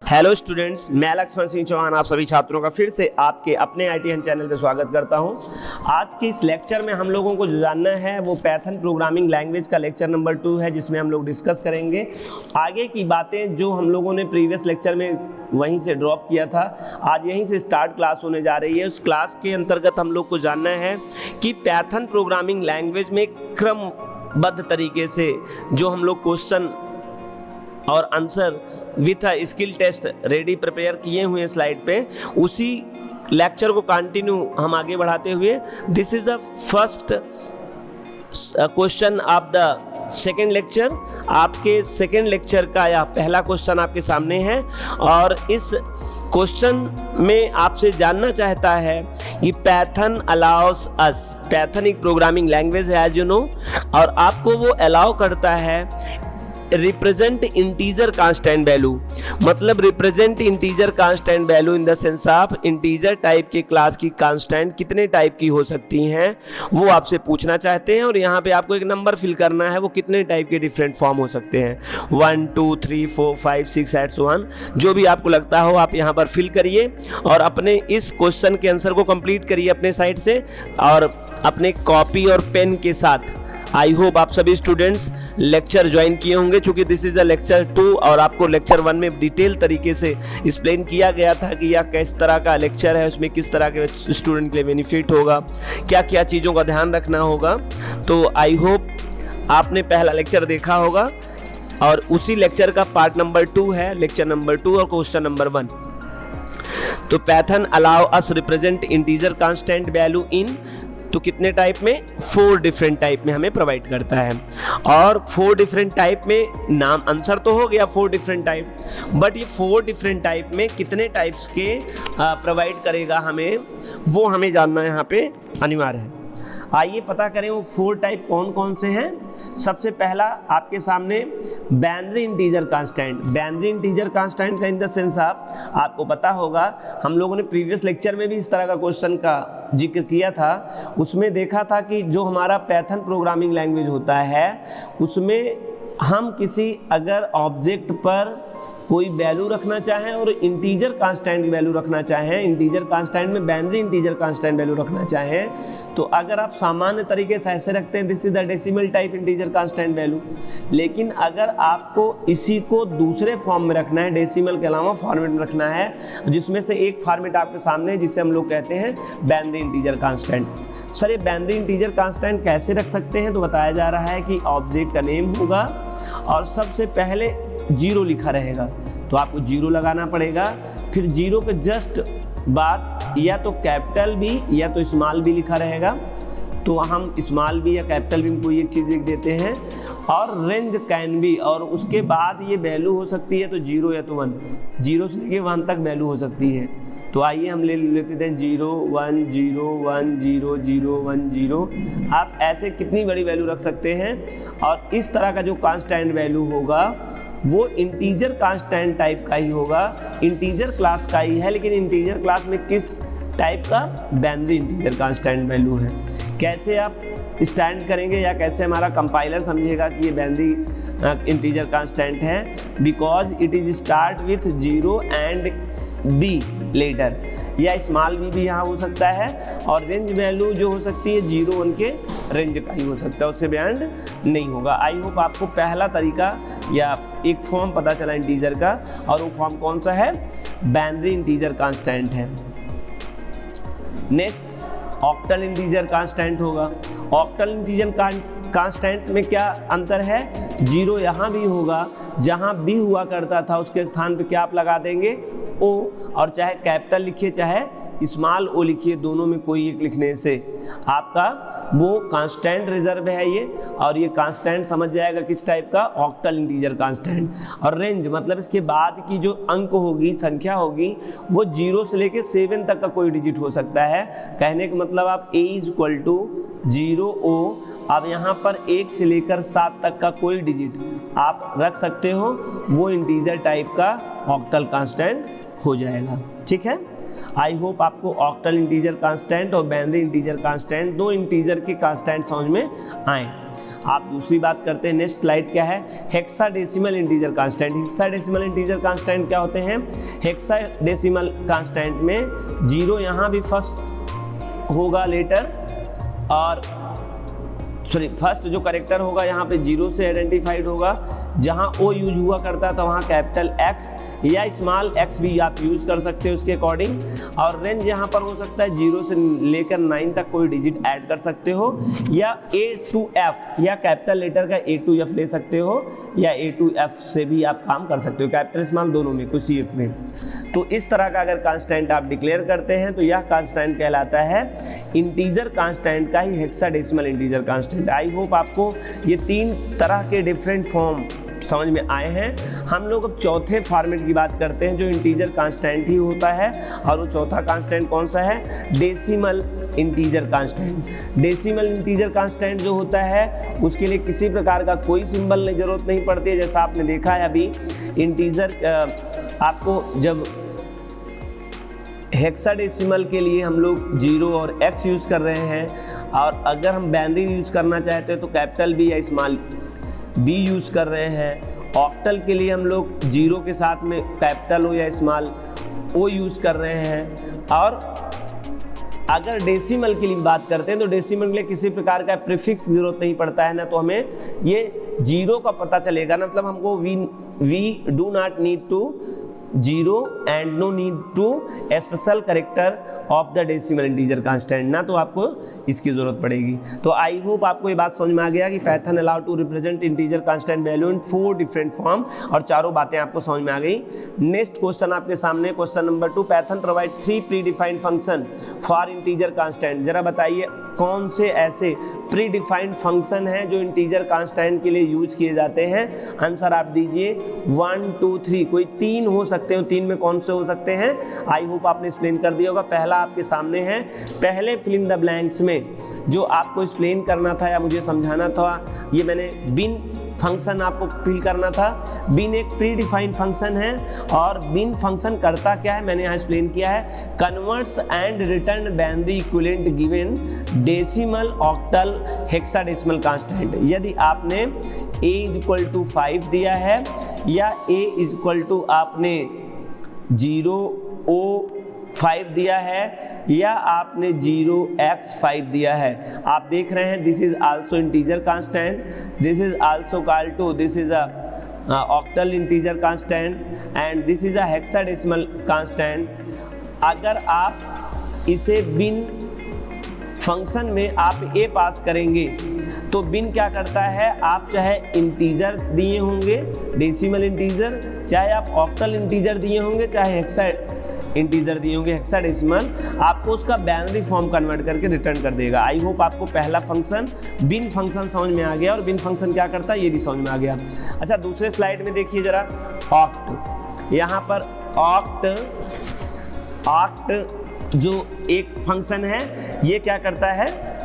Hello students, मैं लक्ष्मण सिंह चौहान आप सभी छात्रों का फिर से आपके अपने ITN चैनल पे स्वागत करता हूं। आज के इस लेक्चर में हम लोगों को जो जानना है वो पाइथन प्रोग्रामिंग लैंग्वेज का लेक्चर नंबर 2 है, जिसमें हम लोग डिस्कस करेंगे आगे की बातें जो हम लोगों ने प्रीवियस लेक्चर में वहीं से ड्रॉप किया था। आज यहीं से स्टार्ट क्लास होने जा रही है। उस क्लास के अंतर्गत हम लोग को जानना है कि पाइथन प्रोग्रामिंग लैंग्वेज में क्रमबद्ध तरीके से जो हम लोग क्वेश्चन और answer with a skill test ready prepare किए हुए हैं स्लाइड पे, उसी लेक्चर को कंटिन्यू हम आगे बढ़ाते हुए this is the first question of the second lecture. आपके सेकेंड लेक्चर का यह पहला क्वेश्चन आपके सामने है और इस क्वेश्चन में आपसे जानना चाहता है कि पाइथन अलाउस अस, पाइथन एक प्रोग्रामिंग लैंग्वेज है एज यू नो, और आपको वो अलाउ करता है रिप्रेजेंट इंटीजर कांस्टेंट वैल्यू। मतलब represent integer constant value in the sense of integer type के क्लास की कांस्टेंट कितने टाइप की हो सकती हैं वो आपसे पूछना चाहते हैं। और यहाँ पे आपको एक नंबर फिल करना है, वो कितने टाइप के डिफरेंट फॉर्म हो सकते हैं, 1 2 3 4 5 6 8 so on, जो भी आपको लगता हो आप यहाँ पर फिल करिए और अपने इस क्वेश्चन के आंसर को कंप्लीट करिए अपने साइड से और अपने कॉपी और पेन के साथ। आई होप आप सभी स्टूडेंट्स लेक्चर ज्वाइन किए होंगे, चूंकि दिस इज अ लेक्चर 2 और आपको लेक्चर 1 में डिटेल तरीके से एक्सप्लेन किया गया था कि यह किस तरह का लेक्चर है, उसमें किस तरह के स्टूडेंट के लिए बेनिफिट होगा, क्या क्या चीज़ों का ध्यान रखना होगा। तो आई होप आपने पहला लेक्चर देखा होगा और उसी लेक्चर का पार्ट नंबर 2 है, लेक्चर नंबर 2 और क्वेश्चन नंबर 1। तो Python allow us represent integer constant value इन, तो कितने टाइप में, 4 डिफरेंट टाइप में हमें प्रोवाइड करता है। और 4 डिफरेंट टाइप में नाम आंसर तो हो गया 4 डिफरेंट टाइप, बट ये 4 डिफरेंट टाइप में कितने टाइप्स के प्रोवाइड करेगा हमें, वो हमें जानना यहाँ पे अनिवार्य है। आइए पता करें वो 4 टाइप कौन कौन से हैं। सबसे पहला आपके सामने binary integer constant. Binary integer constant का इन द सेंस आपको पता होगा, हम लोगों ने प्रीवियस लेक्चर में भी इस तरह का क्वेश्चन का जिक्र किया था। उसमें देखा था कि जो हमारा पाइथन प्रोग्रामिंग लैंग्वेज होता है उसमें हम किसी अगर ऑब्जेक्ट पर कोई वैल्यू रखना चाहें और इंटीजर कांस्टेंट की वैल्यू रखना चाहें, इंटीजर कांस्टेंट में बाइनरी इंटीजर कांस्टेंट वैल्यू रखना चाहें, तो अगर आप सामान्य तरीके से ऐसे रखते हैं this is the decimal type integer constant value. लेकिन अगर आपको इसी को दूसरे फॉर्म में रखना है, डेसिमल के अलावा फॉर्मेट में रखना है, जिसमें से एक फॉर्मेट आपके सामने है जिसे हम लोग कहते हैं बाइनरी इंटीजर कांस्टेंट। सर ये बाइनरी इंटीजर कांस्टेंट कैसे रख सकते हैं, तो बताया जा रहा है कि ऑब्जेक्ट का नेम होगा और सबसे पहले 0 लिखा रहेगा, तो आपको 0 लगाना पड़ेगा। फिर 0 के जस्ट बाद या तो कैपिटल बी या तो स्मॉल बी लिखा रहेगा, तो हम स्मॉल बी या कैपिटल बी में कोई एक चीज़ लिख देते हैं। और रेंज कैन बी, और उसके बाद ये वैल्यू हो सकती है तो 0 या तो 1, 0 से लेके 1 तक वैल्यू हो सकती है। तो आइए हम ले लेते हैं 0 1 0 1 0 0 1 0। आप ऐसे कितनी बड़ी वैल्यू रख सकते हैं। और इस तरह का जो कांस्टेंट वैल्यू होगा वो इंटीजर कांस्टेंट टाइप का ही होगा, इंटीजर क्लास का ही है, लेकिन इंटीजर क्लास में किस टाइप का, बाइनरी इंटीजर कांस्टेंट वैल्यू है। कैसे आप स्टैंड करेंगे या कैसे हमारा कंपाइलर समझेगा कि ये बाइनरी इंटीजर कांस्टेंट है, because it is start with 0 and B letter, या स्मॉल बी भी यहाँ हो सकता है। और रेंज वैल्यू जो हो सकती है 0 1 के रेंज का ही हो सकता है, उससे बियॉन्ड नहीं होगा। आई होप आपको पहला तरीका या एक फॉर्म पता चला इंटीजर का, और वो फॉर्म कौन सा है, बाइनरी इंटीजर कांस्टेंट है। नेक्स्ट ऑक्टल इंटीजर कांस्टेंट होगा। ऑक्टल इंटीजर कांस्टेंट में क्या अंतर है, 0 यहाँ भी होगा, जहाँ बी हुआ करता था उसके स्थान पे क्या आप लगा देंगे, ओ, और चाहे कैपिटल लिखिए चाहे स्मॉल ओ लिखिए, दोनों में कोई एक लिखने से आपका वो कांस्टेंट रिजर्व है ये, और ये कांस्टेंट समझ जाएगा किस टाइप का, ऑक्टल इंटीजर कांस्टेंट। और रेंज मतलब इसके बाद की जो अंक होगी, संख्या होगी, वो 0 से लेके 7 तक का कोई डिजिट हो सकता है। कहने का मतलब आप a = 0 O, अब यहाँ पर 1 से लेकर 7 तक का कोई डिजिट आप रख सकते हो, वो इंटीजर टाइप का ऑक्टल कांस्टेंट हो जाएगा। ठीक है, आई होप आपको ऑक्टल इंटीजर कांस्टेंट और बाइनरी इंटीजर कांस्टेंट, दो इंटीजर के कांस्टेंट समझ में आए। आप दूसरी बात करते हैं, नेक्स्ट स्लाइड क्या है, hexadecimal integer constant. Hexadecimal integer constant क्या होते हैं? हेक्साडेसिमल कांस्टेंट में जीरो यहाँ भी फर्स्ट होगा लेटर, और फर्स्ट जो करेक्टर होगा यहाँ पे जीरो से आइडेंटिफाइड होगा। जहाँ ओ यूज हुआ करता है तो वहाँ कैपिटल एक्स या स्मॉल एक्स भी आप यूज़ कर सकते हो उसके अकॉर्डिंग। और रेंज यहाँ पर हो सकता है 0 से लेकर 9 तक कोई डिजिट ऐड कर सकते हो, या A to F या कैपिटल लेटर का A to F ले सकते हो, या A to F से भी आप काम कर सकते हो, कैपिटल स्मॉल दोनों में, किसी एक में। तो इस तरह का अगर कांस्टेंट आप डिक्लेयर करते हैं तो यह कांस्टेंट कहलाता है इंटीजर कांस्टेंट का ही hexadecimal integer constant. I hope आपको ये 3 तरह के डिफरेंट फॉर्म समझ में आए हैं। हम लोग अब चौथे फॉर्मेट की बात करते हैं जो इंटीजर कांस्टेंट ही होता है, और वो चौथा कांस्टेंट कौन सा है? Decimal integer constant. Decimal integer constant जो होता है उसके लिए किसी प्रकार का कोई सिंबल की जरूरत नहीं पड़ती है। जैसा आपने देखा है अभी इंटीजर, आपको जब हेक्साडेसिमल के लिए हम लोग 0 और x यूज़ कर रहे हैं, और अगर हम बाइनरी यूज़ करना चाहते हैं तो कैपिटल बी या स्मॉल बी यूज़ कर रहे हैं। ऑक्टल के लिए हम लोग 0 के साथ में कैपिटल ओ या स्मॉल ओ यूज़ कर रहे हैं। और अगर डेसिमल के लिए बात करते हैं तो डेसिमल के लिए किसी प्रकार का प्रीफिक्स की जरूरत नहीं पड़ता है ना, तो हमें ये 0 का पता चलेगा, मतलब हमको we do not need to 0 and no need to special character of the decimal integer constant, ना तो आपको इसकी जरूरत पड़ेगी। तो आई होप आपको ये बात समझ में आ गया कि Python allow to represent integer constant value in 4 different form, और चारों बातें आपको समझ में आ गई। नेक्स्ट क्वेश्चन आपके सामने, question number 2, Python provide 3 pre defined function for integer constant. जरा बताइए कौन से ऐसे प्री डिफाइंड फंक्शन हैं जो इंटीजर कांस्टेंट के लिए यूज किए जाते हैं? आंसर आप दीजिए 1 2 3, कोई 3 हो सकते हो, 3 में कौन से हो सकते हैं? आई होप आपने एक्सप्लेन कर दिया होगा। पहला आपके सामने है, पहले फिल इन द ब्लैंक्स में जो आपको एक्सप्लेन करना था या मुझे समझाना था, ये मैंने बिन फंक्शन आपको फिल करना था। बिन एक प्री डिफाइंड फंक्शन है, और बिन फंक्शन करता क्या है मैंने यहाँ एक्सप्लेन किया है, converts and return binary equivalent given decimal octal hexadecimal constant. यदि आपने a = 5 दिया है, या a = आपने 0o5 दिया है, या आपने 0x5 दिया है, आप देख रहे हैं this is also integer constant, this is also called to, this is a octal integer constant, and this is a hexadecimal constant. अगर आप इसे बिन फंक्शन में आप a पास करेंगे तो बिन क्या करता है, आप चाहे इंटीजर दिए होंगे डेसिमल इंटीजर, चाहे आप ऑक्टल इंटीजर दिए होंगे, चाहे हेक्सा इंटीजर दिए होंगे हेक्साडेसिमल, आपको उसका बाइनरी फॉर्म कन्वर्ट करके रिटर्न कर देगा। आई होप आपको पहला फंक्शन बिन फंक्शन समझ में आ गया, और बिन फंक्शन क्या करता है ये भी समझ में आ गया। अच्छा, दूसरे स्लाइड में देखिए जरा, ऑक्ट। यहाँ पर ऑक्ट जो एक फंक्शन है, ये क्या करता है,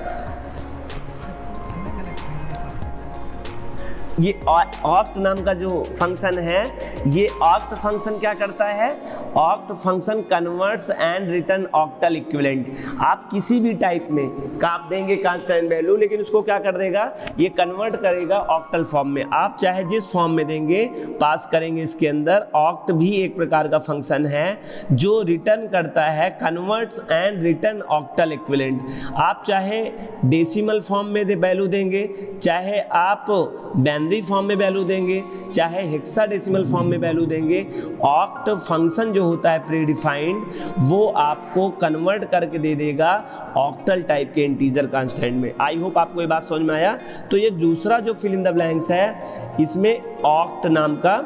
ये ऑक्ट नाम का जो फंक्शन है, ये ऑक्ट फंक्शन क्या करता है, oct function converts and return octal equivalent. आप किसी भी टाइप में आप देंगे कांस्टेंट वैल्यू, लेकिन उसको क्या कर देगा, ये कन्वर्ट करेगा ऑक्टल फॉर्म में। आप चाहे जिस फॉर्म में देंगे पास करेंगे इसके अंदर। ऑक्ट भी एक प्रकार का फंक्शन है जो रिटर्न करता है converts and return octal equivalent. आप चाहे डेसिमल फॉर्म में वैल्यू देंगे, चाहे आप बाइनरी फॉर्म में वैल्यू देंगे, चाहे हेक्साडेसिमल फॉर्म में वैल्यू देंगे, ऑक्ट फंक्शन जो होता है प्री डिफाइंड, वो आपको कन्वर्ट करके दे देगा ऑक्टल टाइप के इंटीजर कांस्टेंट में। आई होप आपको ये बात समझ में आया। तो ये दूसरा जो फिल इन द ब्लैंक्स है, इसमें ऑक्ट नाम का,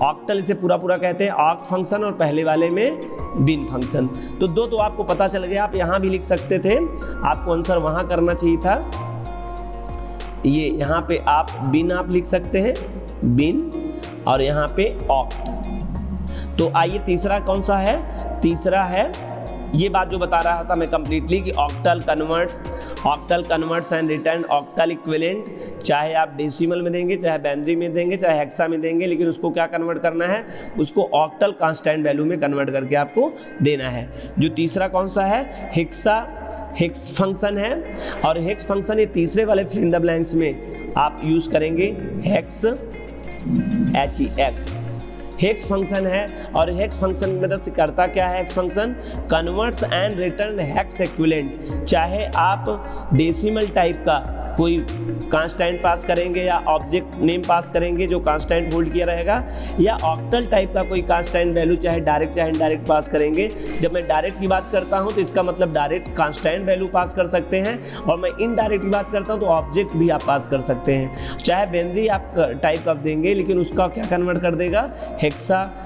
ऑक्टल इसे पूरा कहते हैं ऑक्ट फंक्शन, और पहले वाले में बिन फंक्शन। तो दो तो आपको पता चल गया। आप यहाँ भी लिख सकते थे, आपको आंसर वहाँ करना चाहिए था। ये यहाँ पे आप बिन आप लिख सकते हैं, बिन, और यहाँ पे ऑक्ट। तो आइए तीसरा कौन सा है, तीसरा है ये बात जो बता रहा था मैं कंप्लीटली कि octal converts and return octal equivalent, चाहे आप डेसिमल में देंगे, चाहे बाइनरी में देंगे, चाहे हेक्सा में देंगे, लेकिन उसको क्या कन्वर्ट करना है, उसको ऑक्टल कांस्टेंट वैल्यू में कन्वर्ट करके आपको देना है। जो तीसरा कौन सा है, हेक्स फंक्शन है, और हेक्स फंक्शन ये तीसरे वाले फिल इन द ब्लैंक्स में आप यूज करेंगे हेक्स, HEX हेक्स फंक्शन है। और हेक्स फंक्शन की मदद से करता क्या है, hex function converts and return hex equivalent, चाहे आप डेसिमल टाइप का कोई कांस्टेंट पास करेंगे या ऑब्जेक्ट नेम पास करेंगे जो कांस्टेंट होल्ड किया रहेगा, या ऑक्टल टाइप का कोई कांस्टेंट वैल्यू चाहे डायरेक्ट चाहे इनडायरेक्ट पास करेंगे। जब मैं डायरेक्ट की बात करता हूं तो इसका मतलब डायरेक्ट कांस्टेंट वैल्यू पास कर सकते हैं, और मैं इनडायरेक्ट की बात करता हूं तो ऑब्जेक्ट भी आप पास कर सकते हैं। चाहे बाइनरी आप टाइप आप देंगे, लेकिन उसका क्या कन्वर्ट कर देगा, हेक्सा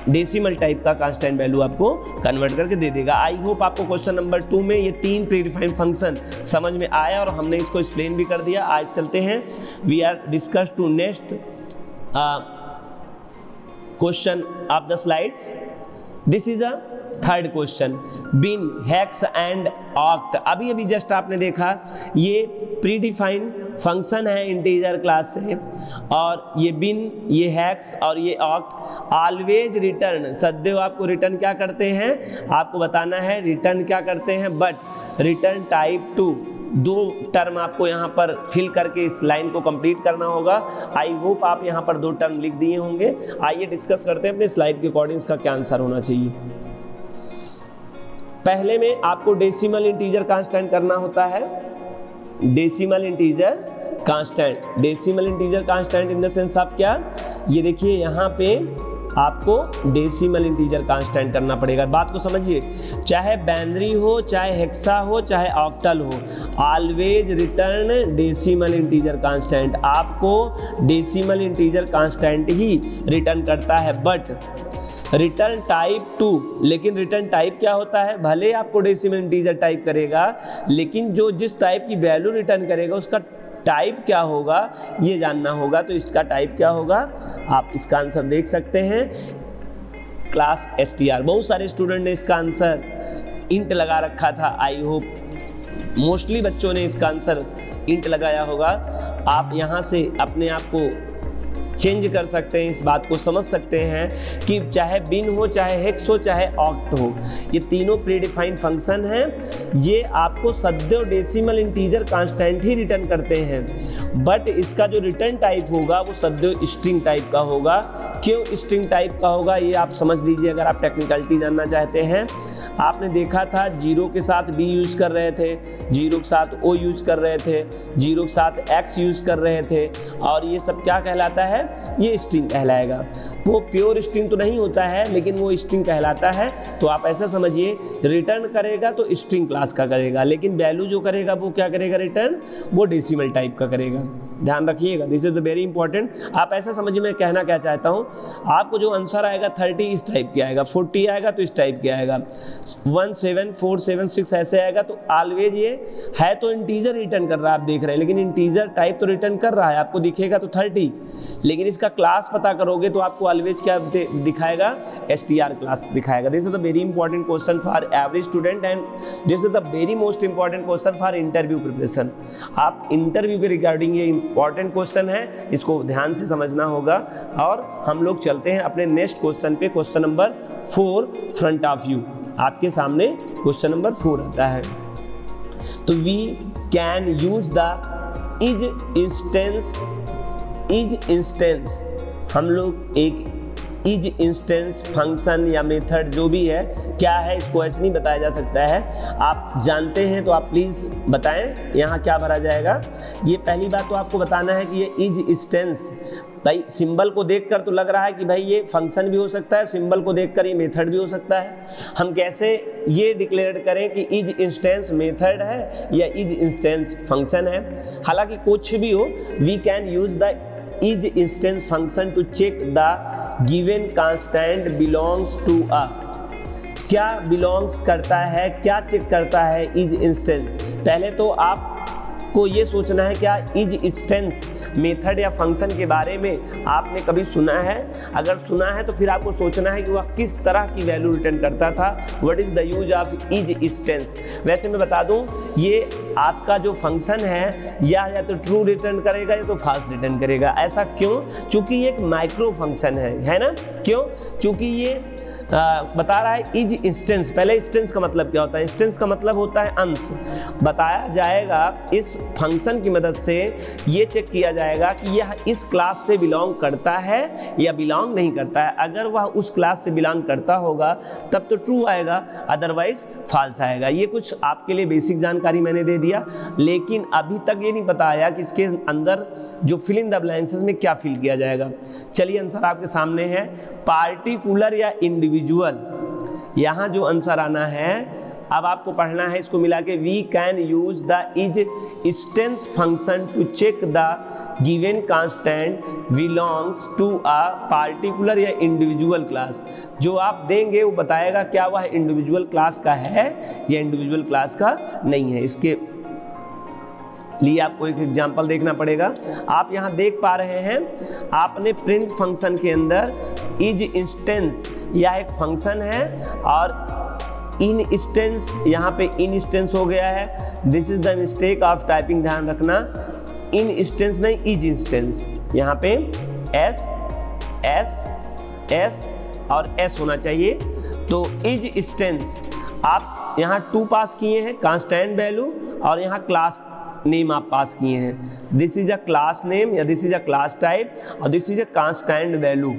डेसिमल टाइप का कांस्टेंट वैल्यू आपको कन्वर्ट करके दे देगा। आई होप आपको क्वेश्चन नंबर 2 में ये 3 प्रीडिफाइंड फंक्शन समझ में आया और हमने इसको एक्सप्लेन भी कर दिया। आज चलते हैं, we are discuss to next question of the slides. This is a third question, bin, hex and oct. अभी जस्ट आपने देखा ये प्रीडिफाइंड फंक्शन है इंटीजर क्लास से, और ये बिन, ये हेक्स और ये ऑक्ट ऑलवेज रिटर्न, सदैव आपको रिटर्न क्या करते हैं, आपको बताना है रिटर्न क्या करते हैं, बट रिटर्न टाइप 2। 2 टर्म आपको यहाँ पर फिल करके इस लाइन को कंप्लीट करना होगा। आई होप आप यहाँ पर 2 टर्म लिख दिए होंगे। आइए डिस्कस करते हैं अपने स्लाइड के अकॉर्डिंग इसका क्या आंसर होना चाहिए। पहले में आपको डेसिमल इंटीजर कांस्टेंट करना होता है, decimal integer constant in the sense आप क्या, ये देखिए यहाँ पे आपको डेसिमल इंटीजर कांस्टेंट करना पड़ेगा। बात को समझिए, चाहे बाइनरी हो, चाहे हेक्सा हो, चाहे ऑक्टल हो, always return decimal integer constant. आपको डेसिमल इंटीजर कांस्टेंट ही रिटर्न करता है, बट रिटर्न टाइप 2। लेकिन रिटर्न टाइप क्या होता है, भले आपको डेसिमल इंटीजर टाइप करेगा, लेकिन जो जिस टाइप की वैल्यू रिटर्न करेगा उसका टाइप क्या होगा ये जानना होगा। तो इसका टाइप क्या होगा, आप इसका आंसर देख सकते हैं, क्लास STR। बहुत सारे स्टूडेंट ने इसका आंसर इंट लगा रखा था। आई होप मोस्टली बच्चों ने इसका आंसर इंट लगाया होगा। आप यहाँ से अपने आप को चेंज कर सकते हैं, इस बात को समझ सकते हैं कि चाहे बिन हो, चाहे हेक्स हो, चाहे ऑक्ट हो, ये तीनों प्रीडिफाइंड फंक्शन हैं। ये आपको सदैव डेसिमल इंटीजर कांस्टेंट ही रिटर्न करते हैं, बट इसका जो रिटर्न टाइप होगा वो सदैव स्ट्रिंग टाइप का होगा। क्यों स्ट्रिंग टाइप का होगा ये आप समझ लीजिए। अगर आप टेक्निकलिटी जानना चाहते हैं, आपने देखा था 0 के साथ B यूज़ कर रहे थे, 0 के साथ O यूज़ कर रहे थे, 0 के साथ X यूज़ कर रहे थे, और ये सब क्या कहलाता है, ये स्ट्रिंग कहलाएगा। वो प्योर स्ट्रिंग तो नहीं होता है, लेकिन वो स्ट्रिंग कहलाता है। तो आप ऐसा समझिए, रिटर्न करेगा तो स्ट्रिंग क्लास का करेगा, लेकिन वैल्यू जो करेगा वो क्या करेगा, रिटर्न वो डेसिमल टाइप का करेगा। ध्यान रखिएगा, this is the very important. आप ऐसा समझिए मैं कहना क्या चाहता हूँ, आपको जो आंसर आएगा 30 इस टाइप के आएगा, 40 आएगा तो इस टाइप के आएगा, 1 7 4 7 6 ऐसे आएगा। तो ऑलवेज ये है तो इंटीजर रिटर्न कर रहा है, आप देख रहे हैं, लेकिन इंटीजर टाइप तो रिटर्न कर रहा है, आपको दिखेगा तो 30, लेकिन इसका क्लास पता करोगे तो आपको ऑलवेज क्या दिखाएगा, STR क्लास दिखाएगा। This is the very important question for every student, and this is the very most important question for interview preparation. आप इंटरव्यू के रिगार्डिंग ये इंपॉर्टेंट क्वेश्चन है, इसको ध्यान से समझना होगा। और हम लोग चलते हैं अपने नेक्स्ट क्वेश्चन पे, question number 4 front of you. आपके सामने क्वेश्चन नंबर 4 आता है। तो we can use the is instance, हम लोग एक इज इंस्टेंस फंक्शन या मेथड जो भी है क्या है, इसको ऐसे नहीं बताया जा सकता है। आप जानते हैं तो आप प्लीज़ बताएं यहाँ क्या भरा जाएगा। ये पहली बात तो आपको बताना है कि ये इज इंस्टेंस, भाई सिंबल को देखकर तो लग रहा है कि भाई ये फंक्शन भी हो सकता है, सिंबल को देखकर ये मेथड भी हो सकता है। हम कैसे ये डिक्लेयर करें कि इज इंस्टेंस मेथड है या इज इंस्टेंस फंक्शन है। हालांकि कुछ भी हो, we can use the is instance function to check the given constant belongs to a, क्या बिलोंग्स करता है, क्या चेक करता है इज इंस्टेंस। पहले तो आपको ये सोचना है क्या इज इंस्टेंस मेथड या फंक्शन के बारे में आपने कभी सुना है? अगर सुना है तो फिर आपको सोचना है कि वह किस तरह की वैल्यू रिटर्न करता था। What is the use of is instance. वैसे मैं बता दूं, ये आपका जो फंक्शन है या तो ट्रू रिटर्न करेगा या तो फॉल्स रिटर्न करेगा। ऐसा क्यों? चूंकि ये एक माइक्रो फंक्शन है ना। क्यों? चूंकि ये बता रहा है इज इंस्टेंस। पहले इंस्टेंस का मतलब क्या होता है? इंस्टेंस का मतलब होता है अंश। बताया जाएगा इस फंक्शन की मदद से ये चेक किया जाएगा कि यह इस क्लास से बिलोंग करता है या बिलोंग नहीं करता है। अगर वह उस क्लास से बिलोंग करता होगा तब तो ट्रू आएगा, अदरवाइज फॉल्स आएगा। ये कुछ आपके लिए बेसिक जानकारी मैंने दे दिया, लेकिन अभी तक ये नहीं बताया कि इसके अंदर जो फिल इन द ब्लैंक्स में क्या फिल किया जाएगा। चलिए आंसर आपके सामने है, पार्टिकुलर या इंडिविजुअल। यहाँ जो आंसर आना है, अब आपको पढ़ना है इसको मिला के, we can use the is instance function to check the given constant belongs to a particular या इंडिविजुअल क्लास। जो आप देंगे वो बताएगा क्या वह इंडिविजुअल क्लास का है या इंडिविजुअल क्लास का नहीं है। इसके लिए आपको एक एग्जांपल देखना पड़ेगा। आप यहाँ देख पा रहे हैं, आपने प्रिंट फंक्शन के अंदर इज इंस्टेंस, यह एक फंक्शन है और इन इंस्टेंस, यहाँ पे इन इंस्टेंस हो गया है। This is the mistake of typing, ध्यान रखना, इन इंस्टेंस नहीं इज इंस्टेंस। यहाँ पे एस एस एस और एस होना चाहिए। तो इज इंस्टेंस आप यहाँ 2 पास किए हैं, कांस्टेंट वैल्यू, और यहाँ क्लास नेम आप पास किए हैं। This is a class name या this is a class type और this is a constant value.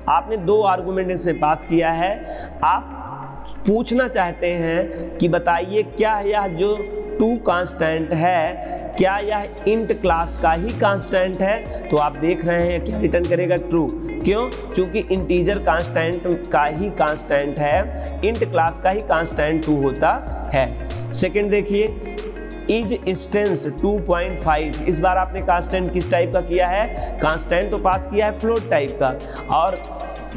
आपने 2 आर्गुमेंट इसमें पास किया है। आप पूछना चाहते हैं कि बताइए क्या यह जो 2 कांस्टेंट है, क्या यह इंट क्लास का ही कांस्टेंट है? तो आप देख रहे हैं क्या रिटर्न करेगा, ट्रू। क्यों? क्योंकि इंटीजर कांस्टेंट का ही कांस्टेंट है, इंट क्लास का ही कांस्टेंट 2 होता है। सेकंड देखिए, इज इंस्टेंस 2.5। इस बार आपने कांस्टेंट किस टाइप का किया है? कांस्टेंट तो पास किया है फ्लोट टाइप का, और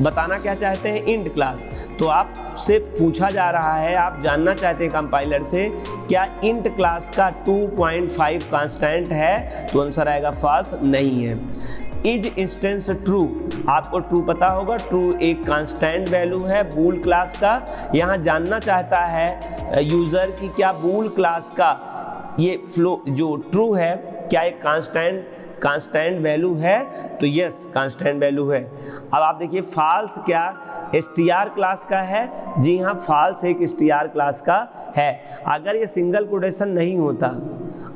बताना क्या चाहते हैं? Int class. तो आपसे पूछा जा रहा है, आप जानना चाहते हैं कंपाइलर से, क्या इंट क्लास का 2.5 कांस्टेंट है? तो आंसर आएगा फॉल्स, नहीं है। इज इंस्टेंस ट्रू, आपको ट्रू पता होगा, ट्रू एक कांस्टेंट वैल्यू है बूल क्लास का। यहाँ जानना चाहता है यूजर कि क्या बूल क्लास का ये फ्लो जो ट्रू है, क्या एक कांस्टेंट वैल्यू है? तो यस, कांस्टेंट वैल्यू है। अब आप देखिए फॉल्स क्या str क्लास का है? जी हाँ, फॉल्स एक str क्लास का है। अगर ये सिंगल कोटेशन नहीं होता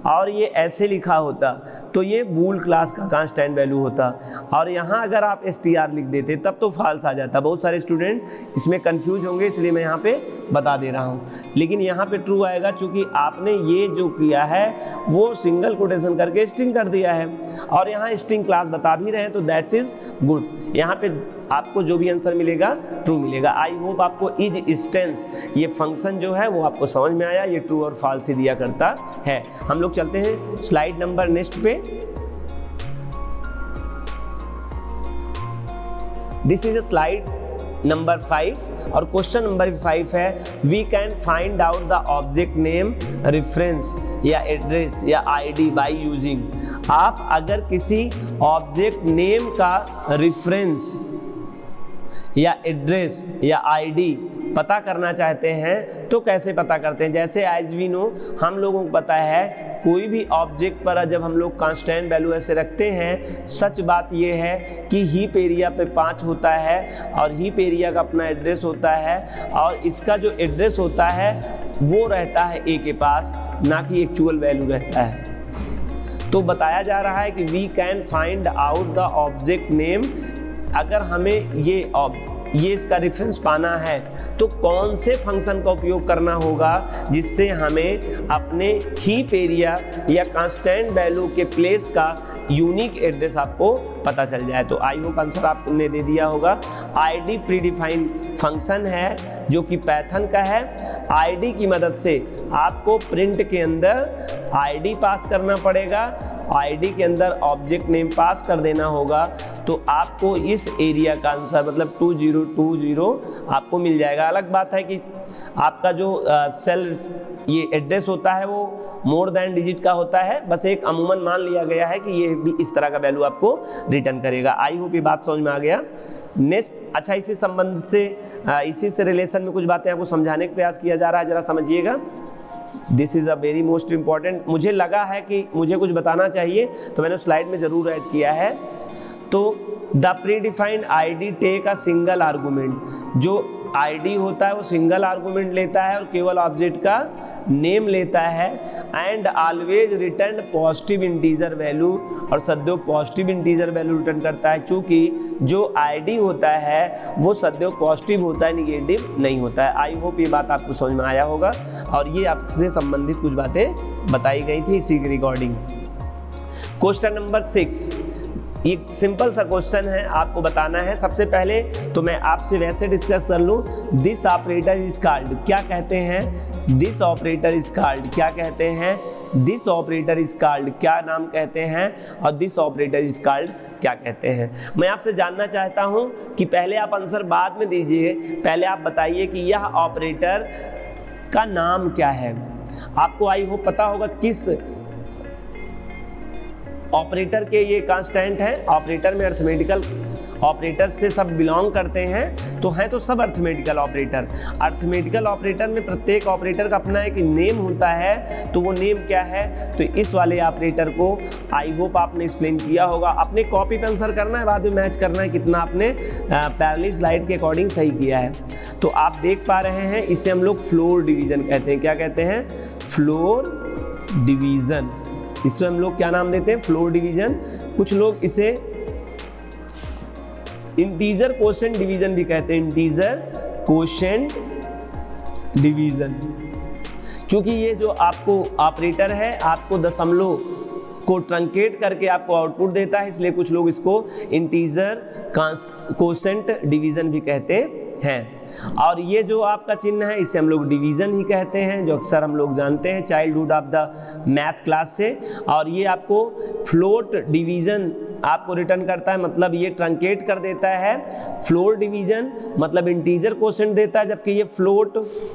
और ये ऐसे लिखा होता तो ये बूल क्लास का कांस्टेंट वैल्यू होता, और यहाँ अगर आप str लिख देते तब तो फॉल्स आ जाता। बहुत सारे स्टूडेंट इसमें कंफ्यूज होंगे, इसलिए मैं यहाँ पे बता दे रहा हूँ। लेकिन यहाँ पे ट्रू आएगा, चूँकि आपने ये जो किया है वो सिंगल कोटेशन करके स्ट्रिंग कर दिया है, और यहाँ स्ट्रिंग क्लास बता भी रहे हैं, तो दैट्स इज गुड। यहाँ पे आपको जो भी आंसर मिलेगा ट्रू मिलेगा। आई होप आपको इज इंस्टेंस ये फंक्शन जो है वो आपको समझ में आया। ये ट्रू और फॉल्स ही दिया करता है। हम लोग चलते हैं स्लाइड नंबर नेक्स्ट पे। This is a slide number 5 और क्वेश्चन नंबर 5 है, we can find out the object name, reference या एड्रेस या आईडी बाय यूजिंग। आप अगर किसी ऑब्जेक्ट नेम का रेफरेंस या एड्रेस या आईडी पता करना चाहते हैं तो कैसे पता करते हैं? जैसे एज वी नो, हम लोगों को पता है कोई भी ऑब्जेक्ट पर जब हम लोग कांस्टेंट वैल्यू ऐसे रखते हैं, सच बात ये है कि हीप एरिया पे 5 होता है और हीप एरिया का अपना एड्रेस होता है, और इसका जो एड्रेस होता है वो रहता है ए के पास, ना कि एक्चुअल वैल्यू रहता है। तो बताया जा रहा है कि we can find out the object name. अगर हमें ये इसका रेफरेंस पाना है तो कौन से फंक्शन का उपयोग करना होगा जिससे हमें अपने हीप एरिया या कांस्टेंट वैल्यू के प्लेस का यूनिक एड्रेस आपको पता चल जाए। तो आई होप आंसर आपने दे दिया होगा। आईडी प्रीडिफाइंड फंक्शन है जो कि पाइथन का है। आईडी की मदद से आपको प्रिंट के अंदर आईडी पास करना पड़ेगा आईडी के अंदर ऑब्जेक्ट नेम पास कर देना होगा, तो आपको इस एरिया का आंसर मतलब 2020 आपको मिल जाएगा। अलग बात है कि आपका जो सेल्फ ये एड्रेस होता है वो मोर देन डिजिट का होता है, बस एक अमूमन मान लिया गया है कि ये भी इस तरह का वैल्यू आपको रिटर्न करेगा। आई होप ये बात समझ में आ गया। नेक्स्ट, अच्छा इसी संबंध से इसी से रिलेशन में कुछ बातें आपको समझाने का प्रयास किया जा रहा है, जरा समझिएगा। This is a very most important. मुझे लगा है कि मुझे कुछ बताना चाहिए तो मैंने स्लाइड में ज़रूर ऐड किया है। तो the predefined ID take a single argument, जो आईडी होता है वो सिंगल आर्गूमेंट लेता है और केवल ऑब्जेक्ट का नेम लेता है, and always return positive integer value, और सदैव पॉजिटिव इंटीजर वैल्यू रिटर्न करता है, क्योंकि जो आईडी होता है वो सदैव पॉजिटिव होता है, निगेटिव नहीं होता है। आई होप ये बात आपको समझ में आया होगा और ये आपसे संबंधित कुछ बातें बताई गई थी इसी के रिगार्डिंग। क्वेश्चन नंबर 6, एक सिंपल सा क्वेश्चन है, आपको बताना है। सबसे पहले तो मैं आपसे वैसे डिस्कस कर लूँ, दिस ऑपरेटर इज कॉल्ड, क्या कहते हैं? दिस ऑपरेटर इज कॉल्ड, क्या कहते हैं? दिस ऑपरेटर इज कॉल्ड, क्या नाम कहते हैं? और दिस ऑपरेटर इज कॉल्ड क्या कहते हैं? मैं आपसे जानना चाहता हूं कि पहले आप आंसर बाद में दीजिए, पहले आप बताइए कि यह ऑपरेटर का नाम क्या है। आपको आई होप पता होगा किस ऑपरेटर के ये कांस्टेंट है। ऑपरेटर में अर्थमेटिकल ऑपरेटर से सब बिलोंग करते हैं, तो हैं तो सब अर्थमेटिकल ऑपरेटर। अर्थमेटिकल ऑपरेटर में प्रत्येक ऑपरेटर का अपना एक नेम होता है, तो वो नेम क्या है? तो इस वाले ऑपरेटर को आई होप आपने एक्सप्लेन किया होगा। अपने कॉपी पे आंसर करना है, बाद में मैच करना है कितना आपने पैरेलल स्लाइड के अकॉर्डिंग सही किया है। तो आप देख पा रहे हैं, इसे हम लोग फ्लोर डिवीजन कहते हैं। क्या कहते हैं? Floor division. इससे हम लोग क्या नाम देते हैं? Floor division. कुछ लोग इसे इंटीजर कोशेंट डिवीजन भी कहते हैं, इंटीजर कोशेंट डिवीजन। क्योंकि ये जो आपको ऑपरेटर है आपको दशमलव को ट्रंकेट करके आपको आउटपुट देता है, इसलिए कुछ लोग इसको इंटीजर कोशेंट डिवीजन भी कहते हैं। और ये जो आपका चिन्ह है इसे हम लोग डिवीजन ही कहते हैं, जो अक्सर हम लोग जानते हैं childhood of the math class से। और ये आपको फ्लोट डिवीजन आपको रिटर्न करता है, मतलब ये ट्रंकेट कर देता है। फ्लोर डिवीजन मतलब इंटीजर कोशेंट देता है, जबकि ये फ्लोट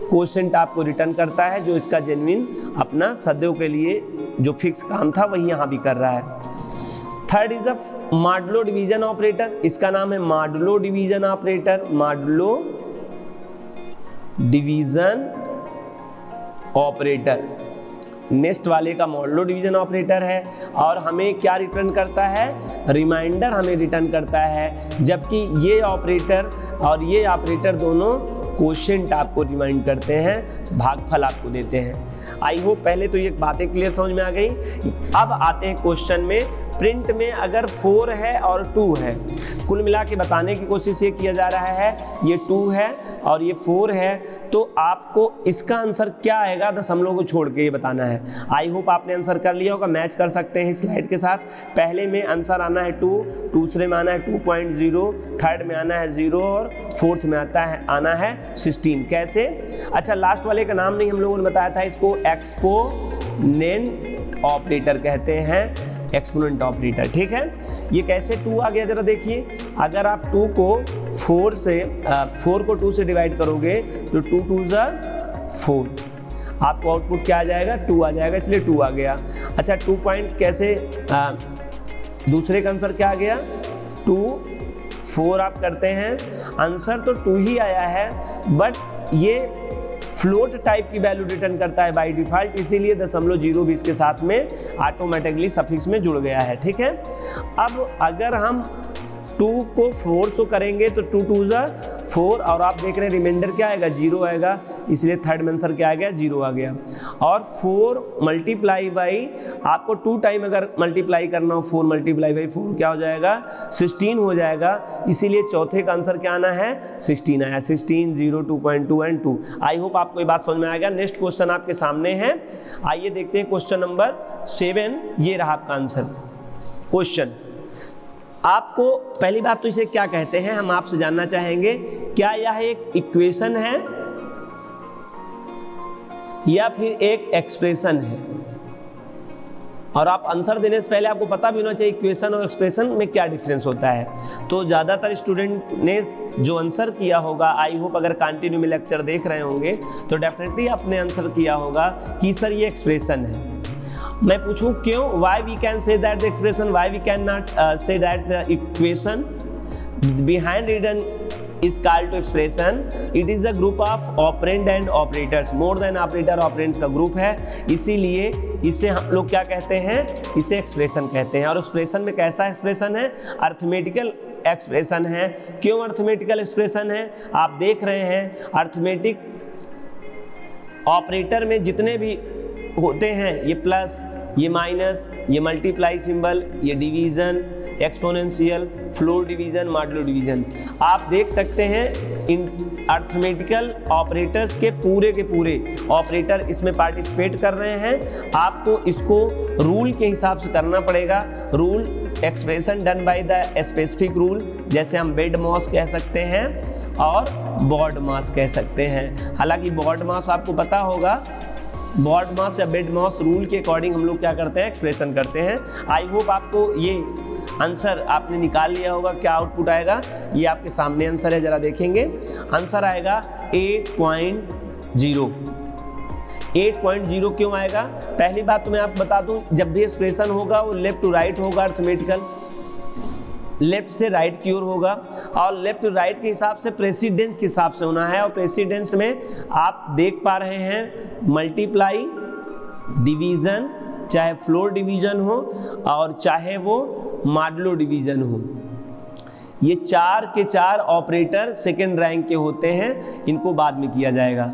कोशेंट आपको रिटर्न करता है, जो इसका जेन्युइन अपना सदैव के लिए जो फिक्स काम था वही यहाँ भी कर रहा है। Third is a modulo division operator, इसका नाम है modulo division operator, modulo division operator. Next वाले का मॉडुलो डिवीजन ऑपरेटर है और हमें क्या रिटर्न करता है? रिमाइंडर हमें रिटर्न करता है, जबकि ये ऑपरेटर और ये ऑपरेटर दोनों कोशेंट आपको रिमाइंड करते हैं, भागफल आपको देते हैं। आई होप पहले तो ये बातें क्लियर समझ में आ गई। अब आते हैं क्वेश्चन में। प्रिंट में अगर 4 है और 2 है, कुल मिला के बताने की कोशिश ये किया जा रहा है, ये 2 है और ये 4 है, तो आपको इसका आंसर क्या आएगा दशमलव को छोड़ के ये बताना है। आई होप आपने आंसर कर लिया होगा, मैच कर सकते हैं स्लाइड के साथ। पहले में आंसर आना है 2, दूसरे में आना है 2.0, थर्ड में आना है 0 और फोर्थ में आना है 16। कैसे? अच्छा, लास्ट वाले का नाम नहीं हम लोगों ने बताया था, इसको एक्सपोनेंट ऑपरेटर कहते हैं, एक्सपोनेंट ऑपरेटर। ठीक है, ये कैसे 2 आ गया जरा देखिए। अगर आप 2 को 4 को 2 से डिवाइड करोगे तो 2 2 = 4, आपको आउटपुट क्या आ जाएगा? 2 आ जाएगा, इसलिए 2 आ गया। अच्छा, 2 पॉइंट कैसे दूसरे का आंसर क्या आ गया? 2 4 आप करते हैं, आंसर तो 2 ही आया है, बट ये फ्लोट टाइप की वैल्यू रिटर्न करता है बाय डिफॉल्ट, इसीलिए 0.020 के साथ में ऑटोमेटिकली सफिक्स में जुड़ गया है। ठीक है, अब अगर हम 2 को 4 से करेंगे तो 2 2 = 4 और आप देख रहे हैं रिमाइंडर क्या आएगा? 0 आएगा, इसलिए थर्ड में आंसर क्या आ गया? 0 आ गया। और 4 मल्टीप्लाई बाई, आपको 2 टाइम अगर मल्टीप्लाई करना हो, 4 मल्टीप्लाई बाई 4 क्या हो जाएगा? 16 हो जाएगा, इसीलिए चौथे का आंसर क्या आना है? 16 आया। 16 0 2.2 एंड 2। आई होप आपको ये बात समझ में आ गया। नेक्स्ट क्वेश्चन आपके सामने है, आइए देखते हैं क्वेश्चन नंबर 7। ये रहा आपका आंसर क्वेश्चन। आपको पहली बात तो इसे क्या कहते हैं हम आपसे जानना चाहेंगे। क्या यह एक इक्वेशन है या फिर एक एक्सप्रेशन है? और आप आंसर देने से पहले आपको पता भी होना चाहिए इक्वेशन और एक्सप्रेशन में क्या डिफरेंस होता है। तो ज़्यादातर स्टूडेंट ने जो आंसर किया होगा, आई होप अगर कंटिन्यू में लेक्चर देख रहे होंगे तो डेफिनेटली आपने आंसर किया होगा कि सर ये एक्सप्रेशन है। मैं पूछूं क्यों, why we can say that the expression, why we can not say that the equation behind written is called to expression. It is a group of operand and operators. More than operator operands का group है, इसीलिए इसे हम लोग क्या कहते हैं, इसे एक्सप्रेशन कहते हैं। और एक्सप्रेशन में कैसा एक्सप्रेशन है, अर्थमेटिकल एक्सप्रेशन है। क्यों अर्थमेटिकल एक्सप्रेशन है, आप देख रहे हैं अर्थमेटिक ऑपरेटर में जितने भी होते हैं, ये प्लस, ये माइनस, ये मल्टीप्लाई सिंबल, ये division, exponential, floor division, modulo division, आप देख सकते हैं इन अर्थमेटिकल ऑपरेटर्स के पूरे ऑपरेटर इसमें पार्टिसिपेट कर रहे हैं। आपको इसको रूल के हिसाब से करना पड़ेगा। Rule expression done by the specific rule, जैसे हम बेड मास कह सकते हैं और बॉड मास कह सकते हैं। हालांकि बॉड मास आपको पता होगा, बॉड मास या बेड मास रूल के अकॉर्डिंग हम लोग क्या करते हैं, एक्सप्रेशन करते हैं। आई होप आपको ये आंसर आपने निकाल लिया होगा। क्या आउटपुट आएगा, ये आपके सामने आंसर है, जरा देखेंगे। आंसर आएगा 8.0। 8.0 क्यों आएगा, पहली बात तो मैं आपको बता दूं, जब भी एक्सप्रेशन होगा वो लेफ्ट टू राइट होगा, अर्थमेटिकल लेफ्ट से राइट की ओर होगा। और लेफ्ट टू राइट के हिसाब से प्रेसिडेंस के हिसाब से होना है। और प्रेसिडेंस में आप देख पा रहे हैं मल्टीप्लाई, डिवीजन, चाहे फ्लोर डिवीजन हो और चाहे वो मॉडुलो डिवीजन हो, ये 4 के 4 ऑपरेटर सेकेंड रैंक के होते हैं, इनको बाद में किया जाएगा।